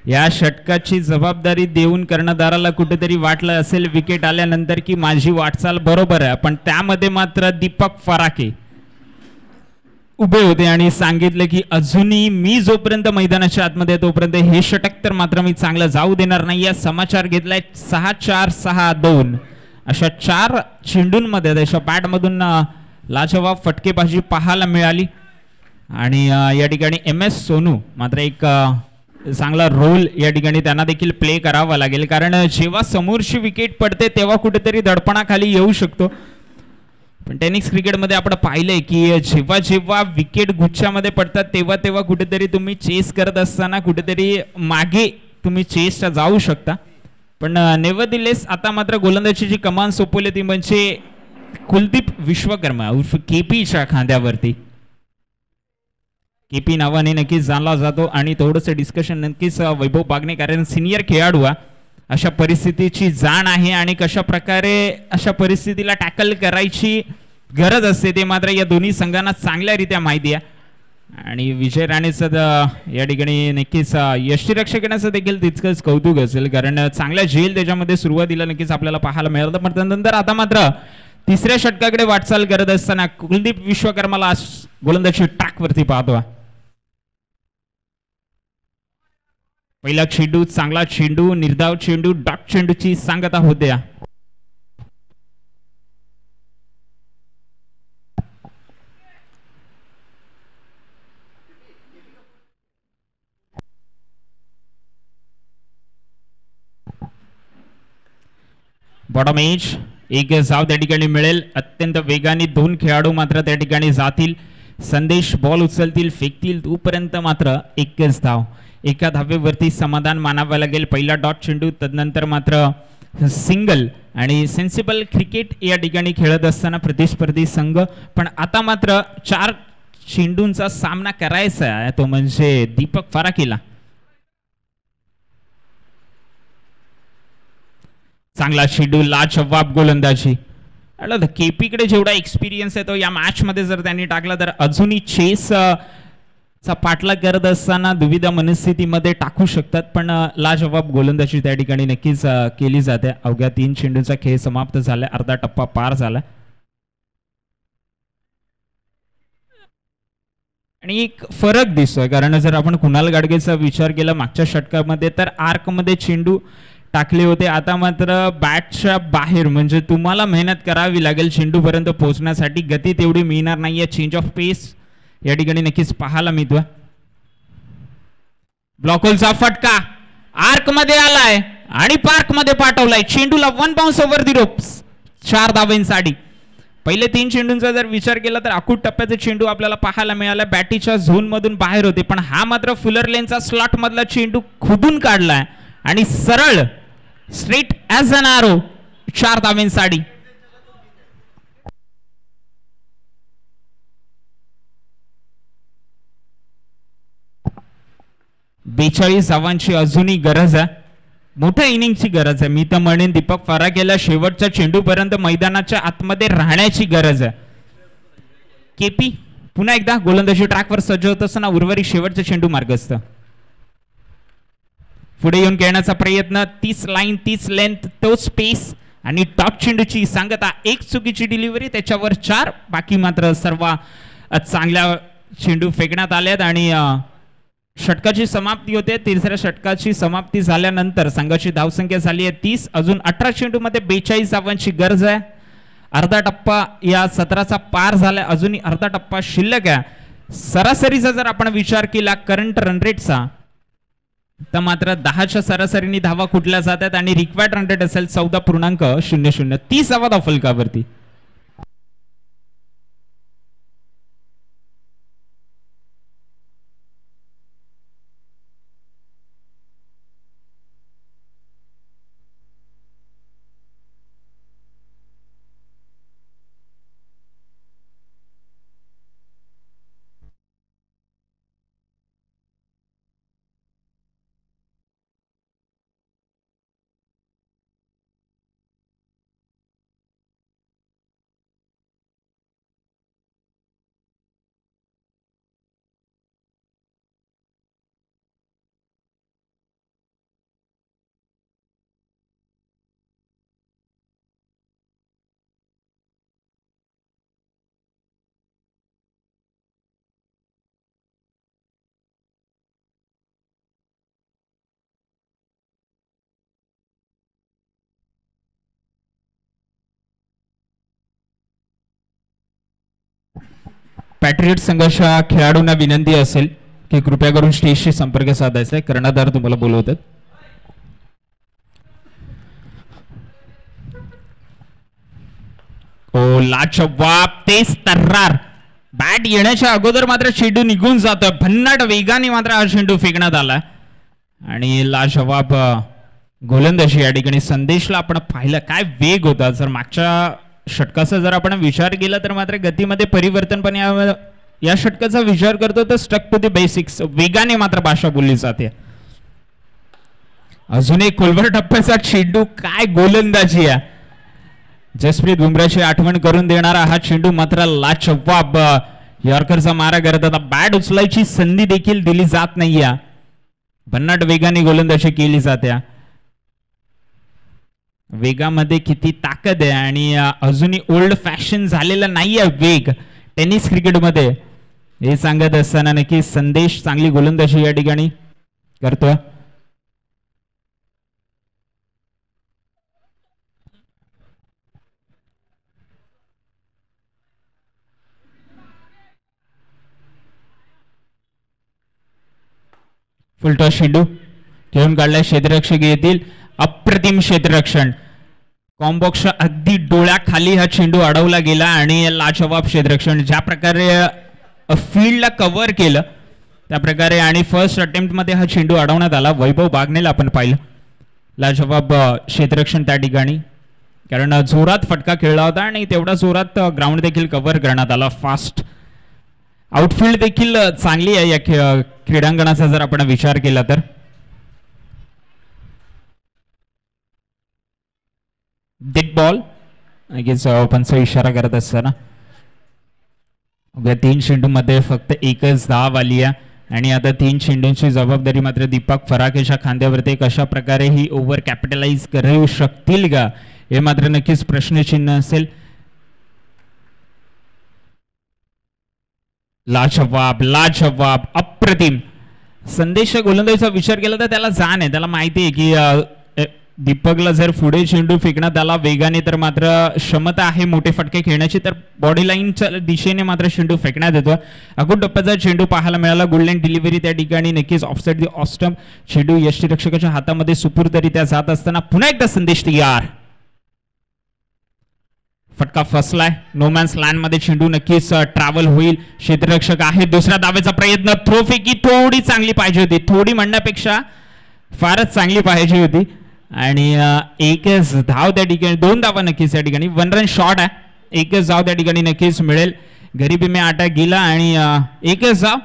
या षटकाची जबाबदारी देऊन कर्णधाराला कुठेतरी वाटलं असेल विकेट आल्यानंतर की माझी वाटचाल बरोबर आहे, पण त्यामध्ये मात्र दीपक फराके उभे होते आणि सांगितले की अजूनही मी जोपर्यंत मैदानाच्या आतमध्ये तोपर्यंत हे षटक तर मात्र मी चांगलं जाऊ देणार नाही. या समाचार घेतलाय 6-4, 6-2 अशा 4 चेंडूंमध्ये त्याच्या बॅटमधून लाजवाब फटकेबाजी पाहायला मिळाली आणि या ठिकाणी MS सोनू मात्र एक चांगला रोल या ठिकाणी त्यांना देखील प्ले करावा लागेल, कारण जेव्हा समोरची विकेट पडते तेव्हा कुठेतरी दडपणाखाली येऊ शकतो. पण टेनिस क्रिकेटमध्ये आपण पाहिलंय की जेव्हा जेव्हा विकेट गुच्छामध्ये पडतात तेव्हा तेव्हा कुठेतरी तुम्ही चेस करत असताना कुठेतरी मागे तुम्ही चेसला जाऊ शकता. पण नेव्हरदिलेस आता मात्र गोलंदाजीची कमान सोपवली ती म्हणजे कुलदीप विश्वकर्मा उर्फ केपीच्या खांद्यावरती. केपी नावाने नक्कीच जाणला जातो आणि थोडंसं डिस्कशन नक्कीच वैभव बागणे, कारण सिनियर खेळाडू अशा परिस्थितीची जाण आहे आणि कशा प्रकारे अशा परिस्थितीला टॅकल करायची गरज असते ते मात्र या दोन्ही संघांना चांगल्यारीत्या माहिती आहे. आणि विजय राणेचं या ठिकाणी नक्कीच यष्टीरक्षकांचं देखील तितकंच कौतुक असेल, कारण चांगल्या झेल त्याच्यामध्ये सुरुवातीला नक्कीच आपल्याला पाहायला मिळालं. पण त्यानंतर आता मात्र तिसऱ्या षटकाकडे वाटचाल करत असताना कुलदीप विश्वकर्माला गोलंदाजी ट्रॅकवरती पाहतो. पहिला चेंडू चांगला चेंडू, निर्धाव चेंडू, डॉट चेंडूची सांगता होते. बॉटम एज एक धाव त्या ठिकाणी मिळेल. अत्यंत वेगाने 2 खेळाडू मात्र त्या ठिकाणी जातील. संदेश बॉल उचलतील, फेकतील, तोपर्यंत मात्र एकच धाव. एका धावेवरती समाधान मानावं लागेल. पहिला डॉट चेंडू, तदनंतर मात्र सिंगल. आणि सेन्सिबल क्रिकेट या ठिकाणी खेळत असताना प्रतिस्पर्धी संघ, पण आता मात्र 4 चेंडूंचा सामना करायचा आहे, तो म्हणजे दीपक फराकेला. चांगला चेंडू, लाजवाब गोलंदाजी. केपीकडे जेवढा एक्सपिरियन्स आहे तो या मॅच मध्ये जर त्यांनी टाकला तर अजूनही चेस चा पाठलाग करत असताना दुविधा मनस्थितीमध्ये टाकू शकतात. पण लाजवाब गोलंदाजी त्या ठिकाणी नक्कीच केली जाते. अवघ्या 3 चेंडूंचा खेळ समाप्त झाला, अर्धा टप्पा पार झाला. आणि एक फरक दिसतोय, कारण जर आपण कुणाल गाडगेचा विचार केला मागच्या षटकामध्ये तर आर्क मध्ये चेंडू टाकले होते. आता मात्र बॅटच्या बाहेर, म्हणजे तुम्हाला मेहनत करावी लागेल चेंडू पर्यंत पोहोचण्यासाठी. गती तेवढी मिळणार नाहीये. चेंज ऑफ पेस या ठिकाणी नक्कीच पाहायला मिळतोय. ब्लॉकहोलचा फटका आर्क मध्ये आलाय आणि पार्क मध्ये पाठवलाय. चेंडूला 1 बाउन्स ओव्हर दी रोप्स. 4 धावांसाठी पहिले 3 चेंडूंचा जर विचार केला तर अकूट टप्प्याचे चेंडू आपल्याला पाहायला मिळाला, बॅटीच्या झोन मधून बाहेर होते, पण हा मात्र फुलर लेनचा स्लॉट मधला चेंडू खुदून काढलाय आणि सरळ स्ट्रेट ॲज अन आरो 4 धावांसाठी. बेचाळीस धावांची अजूनही गरज आहे, मोठ्या इनिंगची गरज आहे. मी तर म्हणेन दीपक फराकेला शेवटच्या चेंडूपर्यंत मैदानाच्या आतमध्ये राहण्याची गरज आहे. केपी पुन्हा एकदा गोलंदाजी ट्रॅकवर सज्ज होत असताना उर्वरित शेवटचा चेंडू मार्गस्थ. पुढे येऊन खेळण्याचा प्रयत्न, 30 लाईन 30 लेंथ तो स्पेस आणि टॉप चेंडूची सांगता, एक चुकीची डिलिव्हरी त्याच्यावर 4, बाकी मात्र सर्व चांगल्या चेंडू फेकण्यात आल्यात आणि षटकाची समाप्ती होते. तिसऱ्या षटकाची समाप्ती झाल्यानंतर संघाची धावसंख्या झाली आहे 30, अजून 18 चेंडू मध्ये 42 धावांची गरज आहे. अर्धा टप्पा या सत्राचा पार झाला, अजूनही अर्धा टप्पा शिल्लक आहे. सरासरीचा जर आपण विचार केला करंट रन रेटचा तर मात्र 10च्या सरासरीने धावा कुठल्या जातात आणि रिक्वायर्ड रन रेट असेल 14.00, 30 धावा धाव फलकावरती. पॅट्रियट संघाच्या खेळाडूंना विनंती असेल की कृपया करून स्टेजशी संपर्क साधायचा आहे, कर्णधार तुम्हाला बोलवतात. ओ लाजवाब, तेज तर्रार, बॅट येण्याच्या अगोदर मात्र चेंडू निघून जातोय, भन्नाट वेगाने मात्र हा चेंडू फेकण्यात आला आणि लाजवाब गोलंदाजी या ठिकाणी. संदेशला आपण पाहिलं काय वेग होता, जर मागच्या षटकाचा जर आपण विचार केला तर मात्र गतीमध्ये परिवर्तन, पण या षटकाचा विचार करतो तर स्टक टू द बेसिक्स, वेगाने मात्र भाषा बोलली जाते. अजून एक खोलवर टप्प्याचा चेंडू, काय गोलंदाजी आहे. जसप्रीत बुमराची आठवण करून देणारा हा चेंडू मात्र लाजवाब यॉर्करचा मारा करत होता. बॅट उचलायची संधी देखील दिली जात नाहीये, भन्नाट वेगाने गोलंदाजी केली जाते. वेगामध्ये किती ताकद आहे आणि अजूनही ओल्ड फॅशन झालेला नाहीये वेग टेनिस क्रिकेटमध्ये, हे सांगत असताना नक्की संदेश चांगली गोलंदाजी या ठिकाणी करतोय. फुलटॉस चेंडू खेळून काढलाय, क्षेत्ररक्षक येतील, अप्रतिम क्षेत्ररक्षण, कॉम्बॉक्सच्या अगदी डोळ्याखाली हा चेंडू अडवला गेला आणि लाजवाब क्षेत्ररक्षण. ज्या प्रकारे फील्डला कव्हर केलं त्या प्रकारे आणि फर्स्ट अटेम्प्ट मध्ये हा चेंडू अडवण्यात आला. वैभव बागनेला आपण पाहिलं, लाजवाब क्षेत्ररक्षण त्या ठिकाणी, कारण जोरात फटका खेळला होता आणि तेवढा जोरात ग्राउंड देखील कव्हर करण्यात आला. फास्ट आउटफील्ड देखील चांगली आहे या क्रीडांगणाचा जर आपण विचार केला तर. डेड बॉल पंचा इशारा करत असताना 3 चेंडू मध्ये फक्त एकच धाव आली आहे आणि आता 3 चेंडूंची जबाबदारी मात्र दीपक फराकेच्या खांद्यावरती. कशा प्रकारे ही ओव्हर कॅपिटलाइज करू शकतील का हे मात्र नक्कीच प्रश्नचिन्ह असेल. लाजवाब लाजवाब अप्रतिम. संदेश गोलंदाजीचा विचार केला तर त्याला जाण आहे, त्याला माहिती आहे की दीपकला जर पुढे चेंडू फेकण्यात आला वेगाने तर मात्र क्षमता आहे मोठे फटके खेळण्याची, तर बॉडी लाईनच्या दिशेने मात्र चेंडू फेकण्यात येतो. अगोदर टप्प्याचा चेंडू पाहायला मिळाला, गोल्डन डिलिव्हरी त्या ठिकाणी नक्कीच ऑफसाइड दी ऑस्टम. चेंडू यष्टीरक्षकाच्या हातामध्ये सुपूर्दरित्या जात असताना पुन्हा एकदा संदेश तयार. फटका फसलाय. नोमॅन्स लँड मध्ये चेंडू नक्कीच ट्रॅव्हल होईल. क्षेत्ररक्षक आहे. दुसऱ्या धावेचा प्रयत्न. थ्रो फेकी थोडी चांगली पाहिजे होती. थोडी म्हणण्यापेक्षा फारच चांगली पाहिजे होती. आणि एकच धाव त्या ठिकाणी, 2 धावा नक्कीच या ठिकाणी. 1 रन शॉट आहे. एकच धाव त्या ठिकाणी नक्कीच मिळेल. गरीबी में आटा गेला आणि एकच धाव.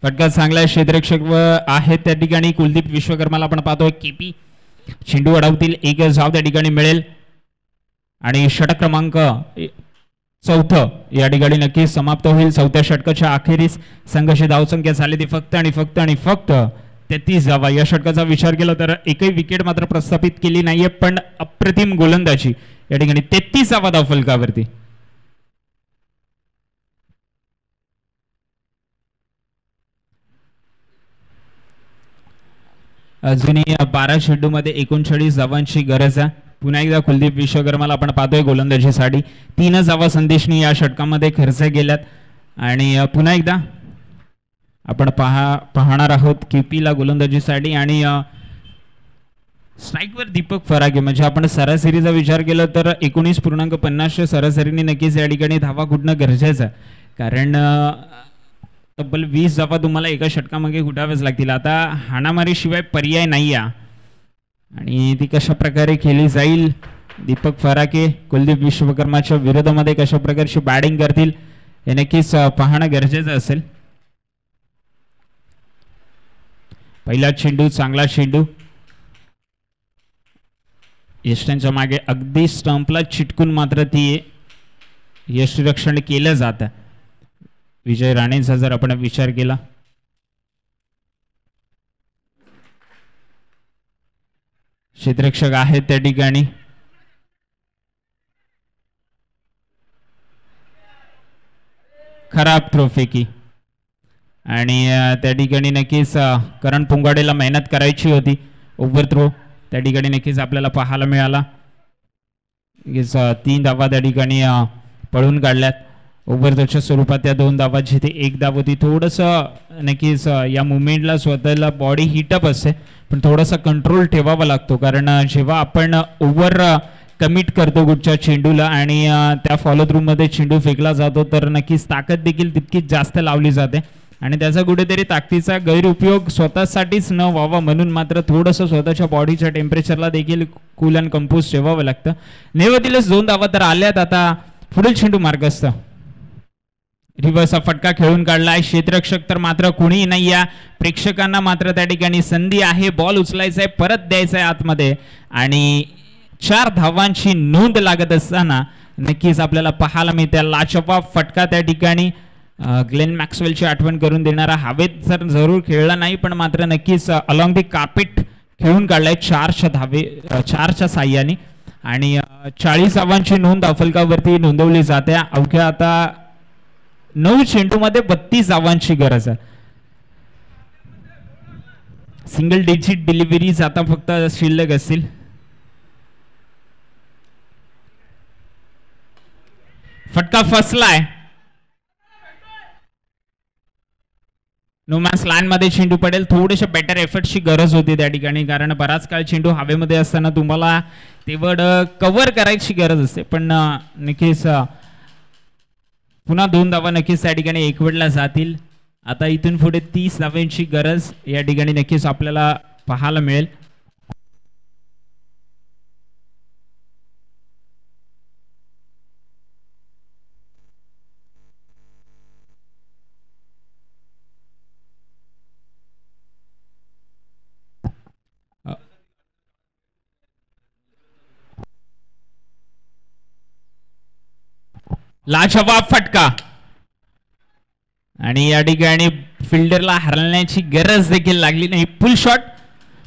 फटका चांगला क्षेत्ररक्षक आहे त्या ठिकाणी. कुलदीप विश्वकर्माला आपण पाहतोय. केपी चेंडू अडवतील. एकच धाव त्या ठिकाणी मिळेल. आणि षटक क्रमांक 4 या ठिकाणी नक्की समाप्त होईल. 4थ्या षटकाच्या अखेरीस संघाची धावसंख्या झाली ती फक्त आणि फक्त आणि फक्त 33 धावा. या षटकाचा विचार केला तर एकही विकेट मात्र प्रस्थापित केली नाहीये, पण अप्रतिम गोलंदाजी या ठिकाणी. 33 धावा धावफलकावरती. अजूनही 12 चेंडूमध्ये 39 धावांची गरज आहे. पुन्हा एकदा कुलदीप विश्वकर्माला आपण पाहतोय गोलंदाजीसाठी. 3 धावा संदेशनी या षटकामध्ये खर्च केल्यात. आणि पुन्हा एकदा आपण पाहणार आहोत केपीला गोलंदाजीसाठी. आणि स्ट्राईकवर दीपक फराके. म्हणजे आपण सरासरीचा विचार केला तर 19.50 सरासरीने नक्कीच या ठिकाणी धावा कुठणं गरजेचं आहे. कारण तब्बल 20 धावा तुम्हाला एका षटकामागे कुठाव्याच लागतील. आता हाणामारीशिवाय पर्याय नाही आहे. आणि ती कशा प्रकारे केली जाईल. दीपक फराके कुलदीप विश्वकर्माच्या विरोधामध्ये कशा प्रकारची बॅटिंग करतील हे नक्कीच पाहणं गरजेचं असेल. पहिला चेंडू चांगला चेंडू. यष्टींच्या मागे अगदी स्टंपला चिटकून मात्र ती यष्टीरक्षण केलं जातं. विजय राणेंचा जर आपण विचार केला क्षेत्ररक्षक आहेत त्या ठिकाणी. खराब थ्रोफेकी. आणि त्या ठिकाणी नक्कीच करण पुंगाडेला मेहनत करायची होती. ओव्हर थ्रो त्या ठिकाणी नक्कीच आपल्याला पाहायला मिळाला. 3 धावा त्या ठिकाणी पळून काढल्यात. ओव्हरच्या स्वरूपात त्या 2 धावा जिथे 1 धाव होती. थोडंसं नक्कीच या मुवमेंटला स्वतःला बॉडी हिटअप असते, पण थोडासा कंट्रोल ठेवावा लागतो. कारण जेव्हा आपण ओव्हर कमिट करतो कुठच्या चेंडूला आणि त्या फॉलो थ्रू मध्ये चेंडू फेकला जातो तर नक्कीच ताकद देखील तितकीच जास्त लावली जाते. आणि त्याचा कुठेतरी ताकदीचा गैरउपयोग स्वतःसाठीच न व्हावा म्हणून मात्र थोडंसं स्वतःच्या बॉडीच्या टेम्परेचरला देखील कूल अँड कंपोज ठेवावं लागतं. नेवतीलच 2 धावा तर आल्यात. आता पुढील चेंडू मार्गस्थ. रिव्हर्सचा फटका खेळून काढलाय. क्षेत्ररक्षक तर मात्र कुणीही नाही या. प्रेक्षकांना मात्र त्या ठिकाणी संधी आहे. बॉल उचलायचा आहे, परत द्यायचा आहे आतमध्ये. आणि 4 धावांची नोंद लागत असताना नक्कीच आपल्याला पाहायला मिळते लाजवाब फटका त्या ठिकाणी. ग्लेन मॅक्सवेलची आठवण करून देणारा. हवेत तर जरूर खेळला नाही, पण मात्र नक्कीच अलॉंग दी कार्पेट खेळून काढलाय 4च्या साह्याने. आणि 40 धावांची नोंद धावफलकावरती नोंदवली जाते. अवघ्या आता 9 चेंडूमध्ये 32 धावांची गरज आहे. सिंगल डिजिट डिलिव्हरीज आता फक्त शिल्लक असतील. फटका फसलाय. नोमॅन्स लँड मध्ये चेंडू पडेल. थोडेसे बेटर एफर्टची गरज होती त्या ठिकाणी, कारण बराच काळ चेंडू हवेमध्ये असताना तुम्हाला तेवढं कव्हर करायची गरज असते. पण नक्कीच पुन्हा 2 धावा नक्कीच त्या ठिकाणी एकवटल्या जातील. आता इथून पुढे 30 धावांची गरज या ठिकाणी नक्कीच आपल्याला पाहायला मिळेल. लाजवाब फटका. आणि या ठिकाणी फिल्डरला हरवण्याची गरज देखील लागली नाही. फुल शॉट,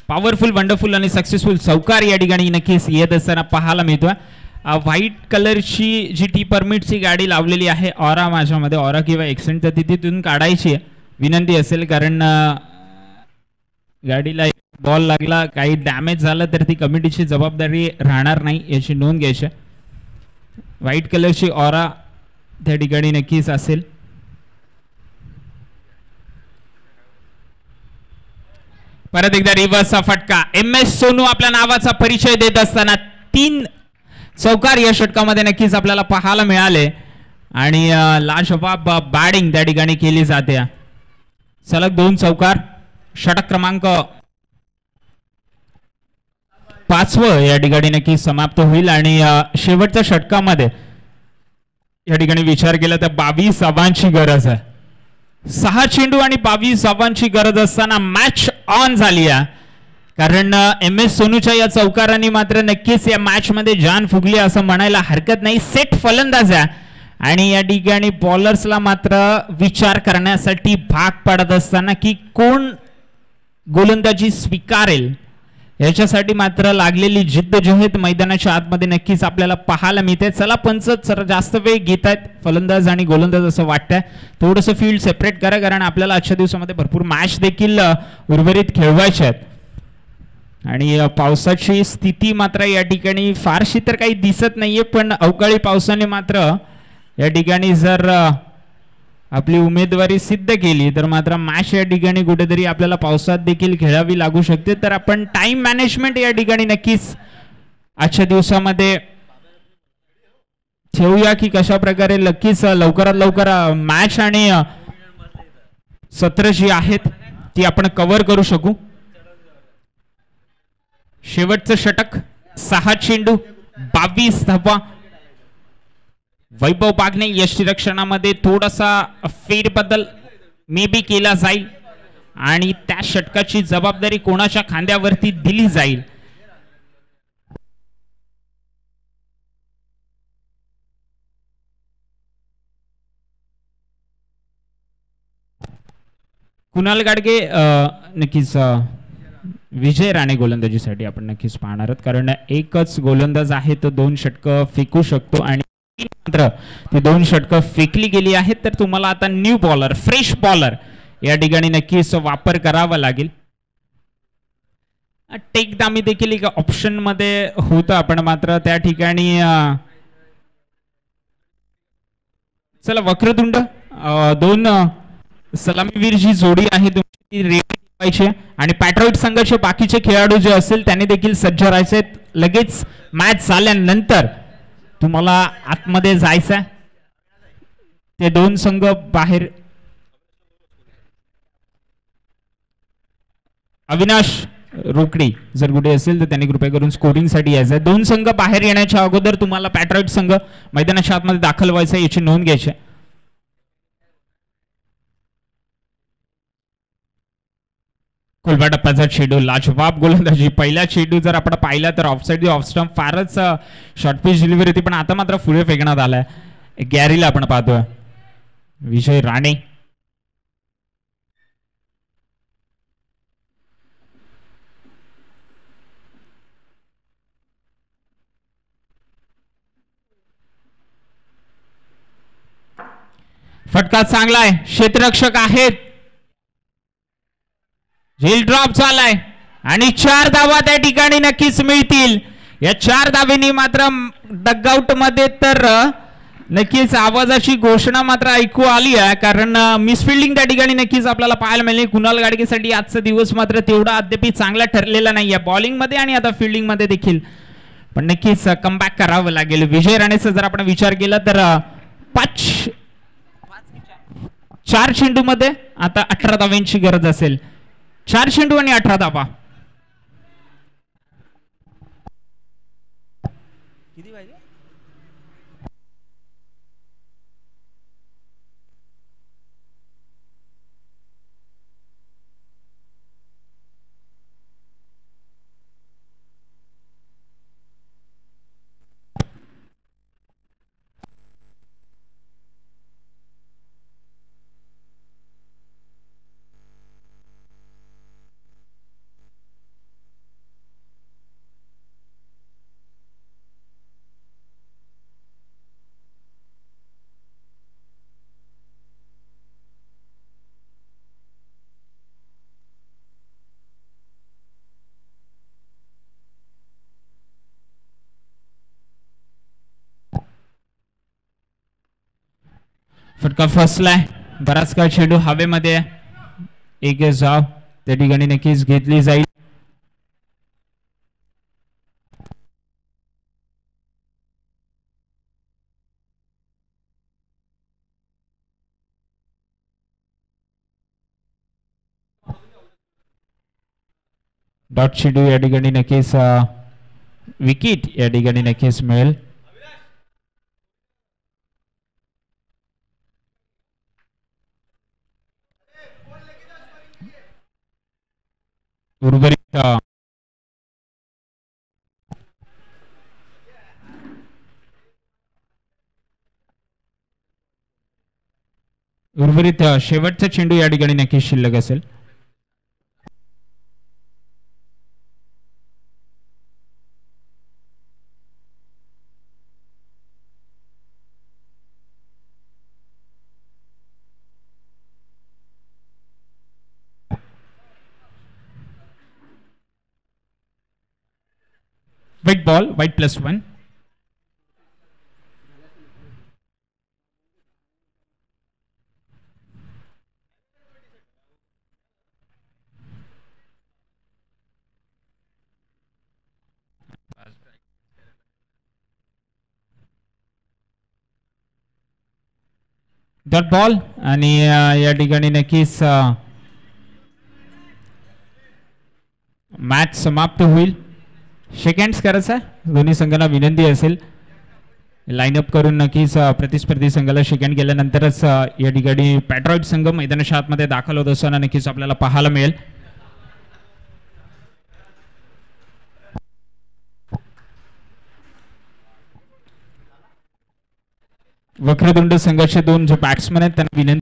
पॉवरफुल, वंडरफुल आणि सक्सेसफुल चौकार या ठिकाणी नक्कीच येत असताना पाहायला मिळतोय. व्हाईट कलरची जी टी परमिटची गाडी लावलेली आहे ऑरा, माझ्यामध्ये ऑरा किंवा एक्सेंट, तर तिथून काढायची विनंती असेल. कारण गाडीला बॉल लागला, काही डॅमेज झालं तर ती कमिटीची जबाबदारी राहणार नाही, याची नोंद घ्यायची. व्हाईट कलरची ऑरा त्या ठिकाणी नक्कीच असेल. परत एकदा रिव्हर्सचा फटका. MS सोनू आपल्या नावाचा परिचय देत असताना 3 चौकार या षटकामध्ये नक्कीच आपल्याला पाहायला मिळाले आणि लाजवाब बॅटिंग त्या ठिकाणी केली जाते. सलग 2 चौकार. षटक क्रमांक 5वं या ठिकाणी नक्की समाप्त होईल आणि शेवटच्या षटकामध्ये या ठिकाणी विचार केला तर 22 धावांची गरज आहे. 6 चेंडू आणि 22 धावांची गरज असताना मॅच ऑन झाली आहे. कारण MS सोनूच्या या चौकारांनी मात्र नक्कीच या मॅच मध्ये जान फुगली असं म्हणायला हरकत नाही. सेट फलंदाज आहे आणि या ठिकाणी बॉलर्सला मात्र विचार करण्यासाठी भाग पडत असताना की कोण गोलंदाजी स्वीकारेल याच्यासाठी मात्र लागलेली जिद्दजहद मैदानाच्या आतमध्ये नक्कीच आपल्याला पाहायला मिळते. चला पंच जरा जास्त वेळ घेत आहेत फलंदाज आणि गोलंदाज असं वाटतंय. थोडंसं फील्ड सेपरेट करा कारण आपल्याला आजच्या दिवसामध्ये भरपूर मॅच देखील उर्वरित खेळवायचे आहेत आणि पावसाची स्थिती मात्र या ठिकाणी फारशी तर काही दिसत नाहीये पण अवकाळी पावसाने मात्र या ठिकाणी जर आपली उमेदवारी सिद्ध केली तर मात्र मॅच या ठिकाणी कुठेतरी आपल्याला पावसात देखील खेळावी लागू शकते. तर आपण टाइम मॅनेजमेंट या ठिकाणी नक्कीच आजच्या दिवसामध्ये ठेवूया की कशा प्रकारे नक्कीच लवकरात लवकर मॅच आणि सत्र जी आहेत ती आपण कव्हर करू शकू. शेवटचं षटक 6 चेंडू 22 धावा. वैभव बागणे यष्टीरक्षणामध्ये थोडासा फेरबदल मे बी केला जाईल आणि त्या षटकाची जबाबदारी कोणाच्या खांद्यावरती दिली जाईल कुणाल गाडगे नक्कीच विजय राणे गोलंदाजीसाठी आपण नक्कीच पाहणार आहोत कारण एकच गोलंदाज आहे तो 2 षटकं फेकू शकतो आणि मात्र ती 2 षटकं फेकली गेली आहेत. तर तुम्हाला आता न्यू बॉलर फ्रेश बॉलर या ठिकाणी नक्कीच वापर करावा लागेल. टेक दामी देखील एक ऑप्शन मध्ये होतं आपण मात्र त्या ठिकाणी चला वक्रतुंड 2 सलामीवीर जी जोडी आहे तुमची रेडी ठेवायची आणि पॅट्रोइट संघाचे बाकीचे खेळाडू जे असतील त्यांनी देखील सज्ज राहायचे. लगेच मॅच झाल्यानंतर तुम्हाला आतमध्ये जायचं. ते 2 संघ बाहेर. अविनाश रोकडी जर कुठे असेल तर त्यांनी कृपया करून स्कोरिंग साठी यायचं. 2 संघ बाहेर येण्याच्या अगोदर तुम्हाला पॅट्रोइट संघ मैदानाच्या आतमध्ये दाखल व्हायचं याची नोंद घ्यायची. खुलबा टप्प्याचा चेंडू लाजवाब गोलंदाजी. पहिला चेंडू जर आपण पाहिला तर ऑफसाईड ऑफ स्टंप फारच शॉर्ट पिच डिलिव्हरी होती पण आता मात्र पुढे फेकण्यात आलाय. गॅरीला आपण पाहतोय. विजय राणे फटका चांगला आहे. क्षेत्ररक्षक आहेत. झेल ड्रॉप झालाय आणि 4 धावा त्या ठिकाणी नक्कीच मिळतील. या 4 धावेनी मात्र डगआउट मध्ये तर नक्कीच आवाजाची घोषणा मात्र ऐकू आली आहे कारण मिसफिल्डिंग त्या ठिकाणी नक्कीच आपल्याला पाहायला मिळेल. कुणाल गाडगेसाठी आजचा दिवस मात्र तेवढा अद्याप चांगला ठरलेला नाहीये बॉलिंग मध्ये आणि आता फिल्डिंग मध्ये देखील पण नक्कीच कमबॅक करावं लागेल. विजय राणेचा जर आपण विचार केला तर 4 चेंडू मध्ये आता 18 धावांची गरज असेल. 4 चेंडू आणि 18 धावा. किती पाहिजे? फटका फसलाय, बराच काळ चेंडू हवेमध्ये आहे. एक धाव त्या ठिकाणी नक्कीच घेतली जाईल. डॉट चेंडू या ठिकाणी नक्कीच विकेट या ठिकाणी नक्कीच मिळेल. उर्वरित शेवटचा चेंडू या ठिकाणी नक्कीच शिल्लक असेल. White ball, white +1. Dot ball आणि या ठिकाणी नक्कीच मॅच समाप्त होईल. सेकंड्स करायचा दोन्ही संघांना विनंती असेल लाईनअप करून नक्कीच प्रतिस्पर्धी संघाला सेकंड केल्यानंतरच या ठिकाणी पॅट्रॉइड संघ मैदानाच्या आतमध्ये दाखल होत असताना नक्कीच आपल्याला पाहायला मिळेल. वक्रतुंड संघाचे दोन जे बॅट्समन आहेत त्यांना विनंती